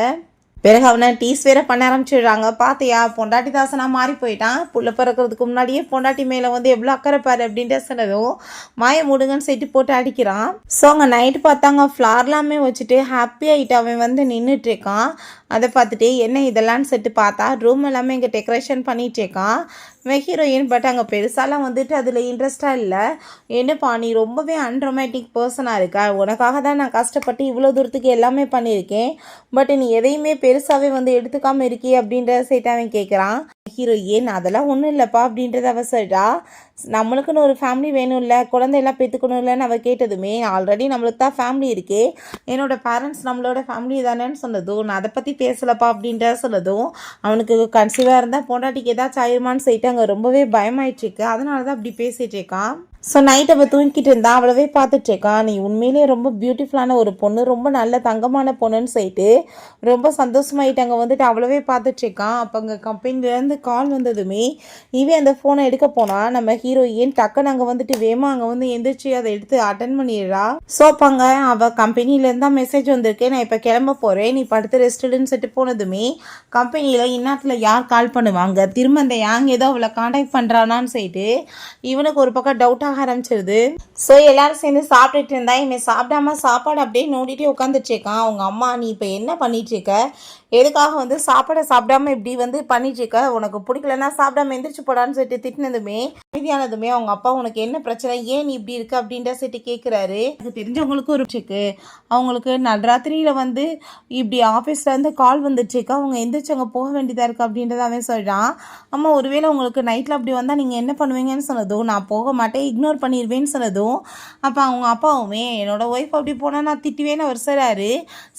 பிறகு அவனை டீஸ் வேற பண்ண ஆரம்பிச்சிடுறாங்க. பார்த்தியா பொண்டாட்டி தாசனா மாறி போயிட்டான், புள்ள பிறக்கிறதுக்கு முன்னாடியே பொண்டாட்டி மேலே வந்து எவ்வளோ அக்கறை பாரு அப்படின்ட்டு சொன்னதும் மாய மூடுங்கன்னு சொல்லிட்டு போட்டு அடிக்கிறான். ஸோ அங்கே நைட்டு பார்த்தாங்க ஃப்ளார்லாமே வச்சுட்டு ஹாப்பி ஆகிட்டு அவன் வந்து நின்றுட்டு இருக்கான். அதை பார்த்துட்டு என்ன இதெல்லாம்னு சொல்லிட்டு பார்த்தா ரூம் எல்லாமே இங்கே டெக்கரேஷன் பண்ணிகிட்டு இருக்கான் ஹீரோயின். பட் அங்கே பெருசாலாம் வந்துட்டு அதில் இன்ட்ரெஸ்டாக இல்லை. என்னப்பா நீ ரொம்பவே அன்ரொமேட்டிக் பர்சனாக இருக்கா, உனக்காக தான் நான் கஷ்டப்பட்டு இவ்வளோ தூரத்துக்கு எல்லாமே பண்ணியிருக்கேன், பட் நீ எதையுமே பெருசாகவே வந்து எடுத்துக்காமல் இருக்கே அப்படின்ற சைட்டு அவன் கேட்குறான். ஹீரோயின் அதெல்லாம் ஒன்றும் இல்லைப்பா அப்படின்றத அவ சொல்கிறா. நம்மளுக்குன்னு ஒரு ஃபேமிலி வேணும் இல்லை, குழந்தையெல்லாம் பெற்றுக்கணும் இல்லைன்னு அவள் கேட்டதுமே ஆல்ரெடி நம்மளுக்கு தான் ஃபேமிலி இருக்கே, என்னோட பேரண்ட்ஸ் நம்மளோட ஃபேமிலி தானேன்னு சொன்னதும் நான் அதை பற்றி பேசலப்பா அப்படின்ற சொன்னதும் அவனுக்கு கன்சீவாக இருந்தால் பொண்டாட்டிக்கு ஏதாச்சும் ஆயிருமான்னு சொல்லிட்டு அங்கே ரொம்பவே பயமாயிட்டுருக்கு. அதனால தான் அப்படி பேசிகிட்டு இருக்கான். ஸோ நைட் அவள் தூங்கிட்டு இருந்தா அவளவே பார்த்துட்ருக்கான். நீ உண்மையிலேயே ரொம்ப பியூட்டிஃபுல்லான ஒரு பொண்ணு, ரொம்ப நல்ல தங்கமான பொண்ணுன்னு சொல்லிட்டு ரொம்ப சந்தோஷமாயிட்டு அங்கே வந்துட்டு அவளவே பார்த்துட்ருக்கான். அப்போ அங்கே கம்பெனிலேருந்து கால் வந்ததுமே இவன் அந்த ஃபோனை எடுக்க போனால் நம்ம ஹீரோயின் டக்குன்னு அங்கே வந்துட்டு வேமா அங்கே வந்து எந்திரிச்சு அதை எடுத்து அட்டன் பண்ணிடுறா. ஸோ அப்போங்க அவள் கம்பெனிலேருந்து தான் மெசேஜ் வந்திருக்கு, நான் இப்போ கிளம்ப போகிறேன், நீ படுத்து ரெஸ்ட்டுன்னு சொல்லிட்டு போனதுமே கம்பெனியில் இந்நேரத்தில் யார் கால் பண்ணுவாங்க, திரும்ப அந்த யாங் ஏதோ அவளை காண்டாக்ட் பண்ணுறானான்னு சொல்லிட்டு இவனுக்கு ஒரு பக்கம் டவுட்டாக ஆரம்பிச்சிருது. ஸோ எல்லாரும் சேர்ந்து சாப்பிட்டுட்டு இருந்தா இவன் சாப்பிடாம சாப்பாடு அப்படியே நோண்டிட்டு உட்காந்துட்டு இருக்கான். அவங்க அம்மா நீ இப்போ என்ன பண்ணிட்டு இருக்க, எதுக்காக வந்து சாப்பாடை சாப்பிடாம இப்படி வந்து பண்ணிட்டு இருக்க, உனக்கு பிடிக்கலன்னா சாப்பிடாம எந்திரிச்சு போடான்னு சொல்லிட்டு திட்டினதுமே அமைதியானதுமே அவங்க அப்பா உனக்கு என்ன பிரச்சனை, ஏன் நீ இப்படி இருக்கு அப்படின்ற சொல்லிட்டு கேட்குறாரு. எனக்கு தெரிஞ்சவங்களுக்கு ஒரு சிக்கு அவங்களுக்கு நடுராத்திரியில் வந்து இப்படி ஆஃபீஸ்லேருந்து கால் வந்துட்டுருக்கு, அவங்க எந்திரிச்சு அங்கே போக வேண்டியதாக இருக்குது அப்படின்றத அவன் சொல்கிறான். அம்மா ஒருவேளை உங்களுக்கு நைட்டில் அப்படி வந்தால் நீங்கள் என்ன பண்ணுவீங்கன்னு சொன்னதும் நான் போக மாட்டேன் இக்னோர் பண்ணிடுவேன்னு சொன்னதும் அப்போ அவங்க அப்பாவுமே என்னோட ஒய்ஃப் அப்படி போனால் நான் திட்டுவேன்னு அவர் சொல்கிறாரு.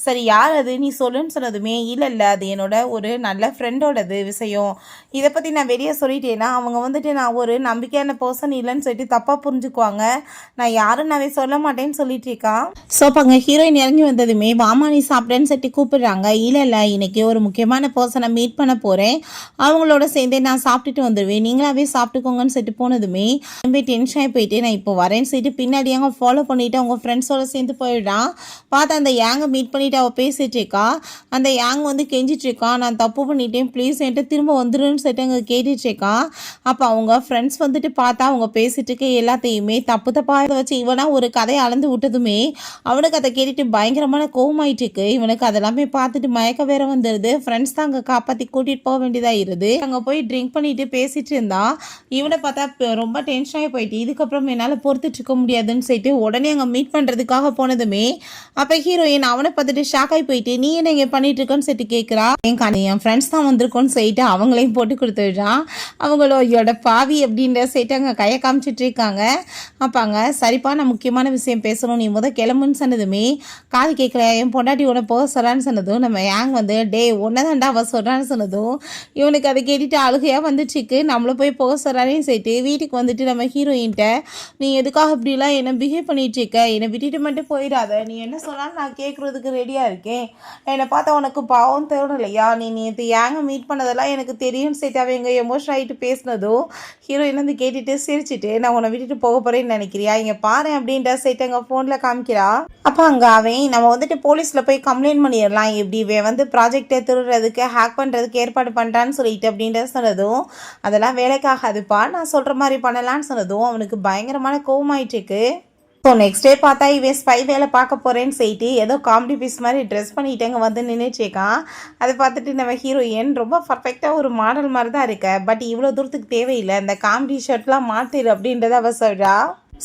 சரி யார் அது நீ சொல்லுன்னு சொன்னதுமே இல்லை அது என்னோட ஒரு நல்ல ஃப்ரெண்டோடது விஷயம், இதை பற்றி நான் வெளியே சொல்லிட்டேன்னா அவங்க வந்துட்டு நான் ஒரு நம்பிக்கையான பர்சன் இல்லைன்னு சொல்லிட்டு தப்பாக புரிஞ்சுக்குவாங்க, நான் யாரும் நான் சொல்ல மாட்டேன்னு சொல்லிட்டு இருக்கான். ஸோ அப்போ அங்கே ஹீரோயின் இறங்கி வந்ததுமே வாமா நீ சாப்பிட்டேன்னு சொல்லிட்டு கூப்பிடுறாங்க. இல்லை இன்னைக்கு ஒரு முக்கியமான பர்சனை மீட் பண்ண போகிறேன், அவங்களோட சேர்ந்தே நான் சாப்பிட்டுட்டு வந்துடுவேன், நீங்களாவே சாப்பிட்டுக்கோங்கன்னு சொல்லிட்டு போனதுமே ரொம்ப டென்ஷன் ஆகி போயிட்டு நான் இப்போ வரேன்னு சொல்லிட்டு பின்னாடி அங்கே ஃபாலோ பண்ணிவிட்டு அவங்க ஃப்ரெண்ட்ஸோட சேர்ந்து போயிடுறான். பார்த்து அந்த யாங்கை மீட் பண்ணிவிட்டு அவள் பேசிகிட்டு இருக்கா. அந்த யாங் வந்து கெஞ்சிட்ருக்கான், நான் தப்பு பண்ணிட்டேன் ப்ளீஸ் என்கிட்ட திரும்ப வந்துடுன்னு சொல்லிட்டு அங்கே கேட்டுட்ருக்கான். அப்போ அவங்க ஃப்ரெண்ட்ஸ் வந்துட்டு பார்த்தா அவங்க பேசிட்டு இருக்க எல்லாத்தையுமே தப்பாக வச்சு இவனா ஒரு கதையை அளந்து விட்டதுமே அவனுக்கு அதை கேட்டுட்டு பயங்கரமான கோவமாயிட்டு இருக்கு. இவனுக்கு அதெல்லாமே பார்த்துட்டு மயக்க வேற வந்துடுது. ஃப்ரெண்ட்ஸ் தான் அங்கே காப்பாற்றி கூட்டிகிட்டு போக வேண்டியதாக இருது. அங்கே போய் ட்ரிங்க் பண்ணிட்டு பேசிட்டு இருந்தா இவனை பார்த்தா ரொம்ப டென்ஷனாகி போயிட்டு இதுக்கப்புறம் என்னால் பொறுத்துட்டு இருக்க முடியாதுன்னு சொல்லிட்டு உடனே அங்கே மீட் பண்ணுறதுக்காக போனதுமே அப்போ ஹீரோயின் அவனை பார்த்துட்டு ஷாக் ஆகி போயிட்டு நீ என்ன இங்கே பண்ணிட்டு இருக்கன்னு சொல்லிட்டு கேட்குறா. என் ஃப்ரெண்ட்ஸ் தான் வந்திருக்கோன்னு சொல்லிட்டு அவங்களையும் போட்டு கொடுத்துடுறான். அவங்களோட பாவி அப்படின்ற சொல்லிட்டு அங்கே கையை காமிச்சிட்டு இருக்காங்க. அப்பாங்க சரிப்பா நான் முக்கியமான விஷயம் பேசணும், நீ கிளம்புன்னு சொன்னதுமே காது கேட்கல என் பொண்டாட்டி உன போக சொல்கிறான்னு சொன்னதும் நம்ம யாங் வந்து டே ஒன்னதாண்டா அவ சொல்கிறான்னு சொன்னதும் இவனுக்கு அதை கேட்டுட்டு அழுகையாக வந்துச்சுக்கு. நம்மளை போய் போக சொல்கிறானேன்னு சொல்லிட்டு வீட்டுக்கு வந்துட்டு நம்ம ஹீரோயின்ட்ட நீ எதுக்காக இப்படிலாம் என்ன பிஹேவ் பண்ணிட்டு இருக்க, என்னை விட்டுட்டு மட்டும் போயிடாத, நீ என்ன சொன்னாலும் நான் கேட்குறதுக்கு ரெடியாக இருக்கேன், என்னை பார்த்தா உனக்கு பாவம் தோணலையா, நீ நேற்று யாங்க மீட் பண்ணதெல்லாம் எனக்கு தெரியும்னு சொல்லிட்டு அவன் எங்கள் எமோஷன் ஆகிட்டு பேசினதும் ஹீரோயின் வந்து கேட்டுட்டு சிரிச்சுட்டு நான் உன்னை விட்டுட்டு போக போகிறேன்னு நினைக்கிறியா, இங்கே பாரு அப்படின்ற சொல்லிட்டு அங்கே ஃபோனில் காமிக்கிறா. அப்போ அங்கே அவன் நம்ம வந்துட்டு போலீஸில் போய் கம்ப்ளைண்ட் பண்ணிடலாம், எப்படி இவன் வந்து ப்ராஜெக்டை திருடுறதுக்கு ஹேக் பண்ணுறதுக்கு ஏற்பாடு பண்ணுறான்னு சொல்லிட்டு அப்படின்ற சொன்னதும் அதெல்லாம் வேலைக்காகாதுப்பா நான் சொல்கிற மாதிரி பண்ணலான்னு சொன்னதும் அவனுக்கு பயங்கரமான கோவமாயிட்டுருக்கு. ஸோ நெக்ஸ்ட் டே பார்த்தா இவன் ஸ்பை வேலை பார்க்க போகிறேன்னு சொல்லிட்டு ஏதோ காமெடி பீஸ் மாதிரி ட்ரெஸ் பண்ணிட்டு அங்கே வந்து நின்றுச்சேக்கான். அதை பார்த்துட்டு நம்ம ஹீரோயின் ரொம்ப பர்ஃபெக்டாக ஒரு மாடல் மாதிரி தான் இருக்க, பட் இவ்வளோ தூரத்துக்கு தேவையில்லை, இந்த காமெடி ஷர்ட்லாம் மாற்றிடு அப்படின்றத அவ சொல்கிறா.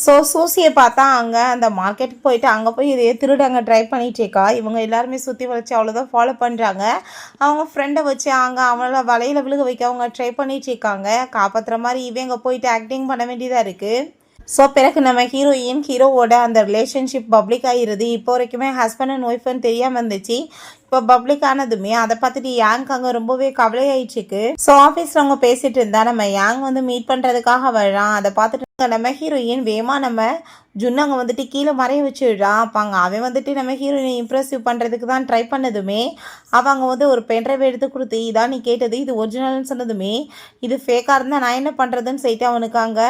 ஸோ சூசியை பார்த்தா அங்கே அந்த மார்க்கெட்டுக்கு போயிட்டு அங்கே போய் இதையே திருடு அங்கே ட்ரை பண்ணிகிட்ருக்கா. இவங்க எல்லாருமே சுற்றி வச்சு அவ்வளோதான் ஃபாலோ பண்ணுறாங்க. அவங்க ஃப்ரெண்டை வச்சு அங்கே அவங்கள வலையில் விழுக வைக்க அவங்க ட்ரை பண்ணிகிட்ருக்காங்க. காப்பாற்றுற மாதிரி இவங்க போயிட்டு ஆக்டிங் பண்ண வேண்டியதாக இருக்குது. ஸோ பிறகு நம்ம ஹீரோவோட அந்த ரிலேஷன்ஷிப் பப்ளிக் ஆகிருது. இப்போ வரைக்குமே ஹஸ்பண்ட் அண்ட் ஒய்ஃப்னு தெரியாமல் இருந்துச்சு, இப்போ பப்ளிக் ஆனதுமே அதை பார்த்துட்டு யாங்க் அங்கே ரொம்பவே கவலையாயிடுச்சுக்கு. ஸோ ஆஃபீஸில் அவங்க பேசிகிட்டு இருந்தா நம்ம யாங் வந்து மீட் பண்ணுறதுக்காக வர்றான். அதை பார்த்துட்டு நம்ம ஹீரோயின் வேமா நம்ம ஜுன்னு அங்கே வந்துட்டு கீழே மறைய வச்சுடுறான். அப்போ அங்கே அவன் வந்துட்டு நம்ம ஹீரோயினை இம்ப்ரெசிவ் பண்ணுறதுக்கு தான் ட்ரை பண்ணதுமே அவங்க வந்து ஒரு பென்ட்ரைவ் எடுத்து கொடுத்து இதான் நீ கேட்டது இது ஒரிஜினல்னு சொன்னதுமே இது ஃபேக்காக இருந்தால் நான் என்ன பண்ணுறதுன்னு சொல்லிட்டு அவனுக்கு அங்கே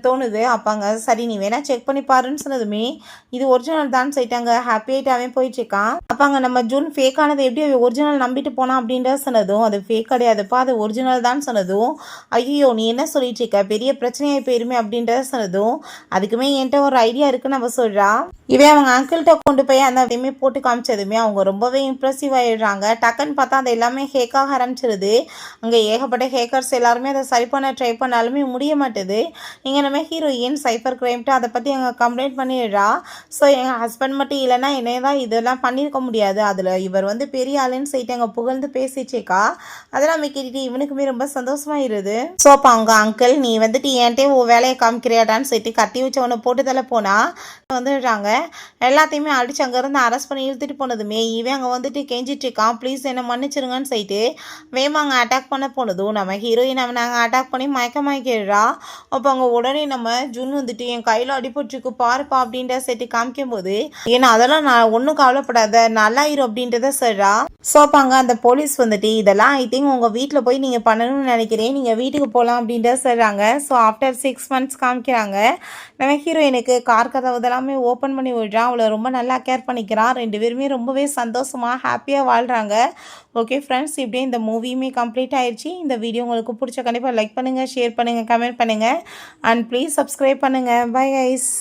தோணுது. அப்பாங்க சரி நீ வேணா செக் பண்ணி பாருன்னு சொன்னதுமே இது ஒரிஜினல் தான் சொல்லிட்டாங்க. ஹாப்பி ஆகிட்டு அவன் போயிட்டுருக்கான். அப்பாங்க நம்ம ஜூன் ஃபேக் ஆனது எப்படி ஒரிஜினல் நம்பிட்டு போனான் அப்படின்றத சொன்னதும் அது ஃபேக் கிடையாதுப்பா அது ஒரிஜினல் தான் சொன்னதும் ஐயோ நீ என்ன சொல்லிட்டு இருக்க பெரிய பிரச்சனையாகி போயிருமே அப்படின்றத சொன்னதும் அதுக்குமே என்கிட்ட ஒரு ஐடியா இருக்குன்னு நம்ம சொல்கிறா. இவன் அவங்க அங்கிள்கிட்ட கொண்டு போய் அந்த அதையுமே போட்டு காமிச்சதுமே அவங்க ரொம்பவே இம்ப்ரெசிவ் ஆகிடுறாங்க. டக்குன்னு பார்த்தா அது எல்லாமே ஹேக்காக ஆரம்பிச்சிருது. அங்கே ஏகப்பட்ட ஹேக்கர்ஸ் எல்லாருமே அதை சரி பண்ண ட்ரை பண்ணாலுமே முடிய மாட்டுது. இங்கே நம்ம ஹீரோயின் சைபர் கிரைம்ட்டு அதை பற்றி எங்கள் கம்ப்ளைண்ட் பண்ணிடுறா. ஸோ எங்கள் ஹஸ்பண்ட் மட்டும் இல்லைன்னா என்னைய தான் இதெல்லாம் பண்ணியிருக்க முடியாது. அதில் இவர் வந்து பெரிய ஆளுன்னு சொல்லிட்டு எங்கள் புகழ்ந்து பேசிச்சேக்கா. அதெல்லாம் கேட்டுட்டு இவனுக்குமே ரொம்ப சந்தோஷமாயிருது. ஸோ அப்போ அவங்க அங்கிள் நீ வந்துட்டு என்கிட்டே வேலையை காமிக்கிறியாடான்னு சொல்லிட்டு கட்டி வச்சவனை போட்டு தலை போனால் வந்துடுறாங்க. எல்லாத்தையுமே அடிச்சு அங்கேருந்து அரெஸ்ட் பண்ணி இழுத்துட்டு போனதுமே இவன் அங்கே வந்துட்டு கெஞ்சிட்டு இருக்கான் ப்ளீஸ் என்னை மன்னிச்சிருங்கன்னு சொல்லிட்டு வேமா அங்கே அட்டாக் பண்ண போனதும் நம்ம ஹீரோயின் அவனை அங்கே அட்டாக் பண்ணி மயக்கமாக்கிடுறா. அப்போ அங்கே உடனே நம்ம ஜூன் வந்துட்டு என் கையில் அடிபட்டுருக்கு பாருப்பா அப்படின்ற சேர்த்து காமிக்கும் போது ஏன்னா அதெல்லாம் நான் ஒன்றும் கவலைப்படாத நல்லாயிரும் அப்படின்றத சொல்கிறா. ஸோ அப்போ அங்கே அந்த போலீஸ் வந்துட்டு இதெல்லாம் ஐ திங்க் உங்கள் வீட்டில் போய் நீங்கள் பண்ணணும்னு நினைக்கிறேன் நீங்கள் வீட்டுக்கு போகலாம் அப்படின்றத சொல்கிறாங்க. ஸோ ஆஃப்டர் 6 months காமிக்கிறாங்க. நம்ம ஹீரோயினுக்கு கார் கதவு இதெல்லாமே ஓப்பன் பண்ணி விடுறான். அவளை ரொம்ப நல்லா கேர் பண்ணிக்கிறான். 2 பேருமே ரொம்பவே சந்தோஷமாக ஹாப்பியாக வாழ்கிறாங்க. ஓகே ஃப்ரெண்ட்ஸ் இப்படியே இந்த மூவியுமே கம்ப்ளீட் ஆயிடுச்சு. இந்த வீடியோ உங்களுக்கு பிடிச்ச கண்டிப்பாக லைக் பண்ணுங்கள் ஷேர் பண்ணுங்கள் கமெண்ட் பண்ணுங்கள் அண்ட் ப்ளீஸ் சப்ஸ்கிரைப் பண்ணுங்கள். Bye guys.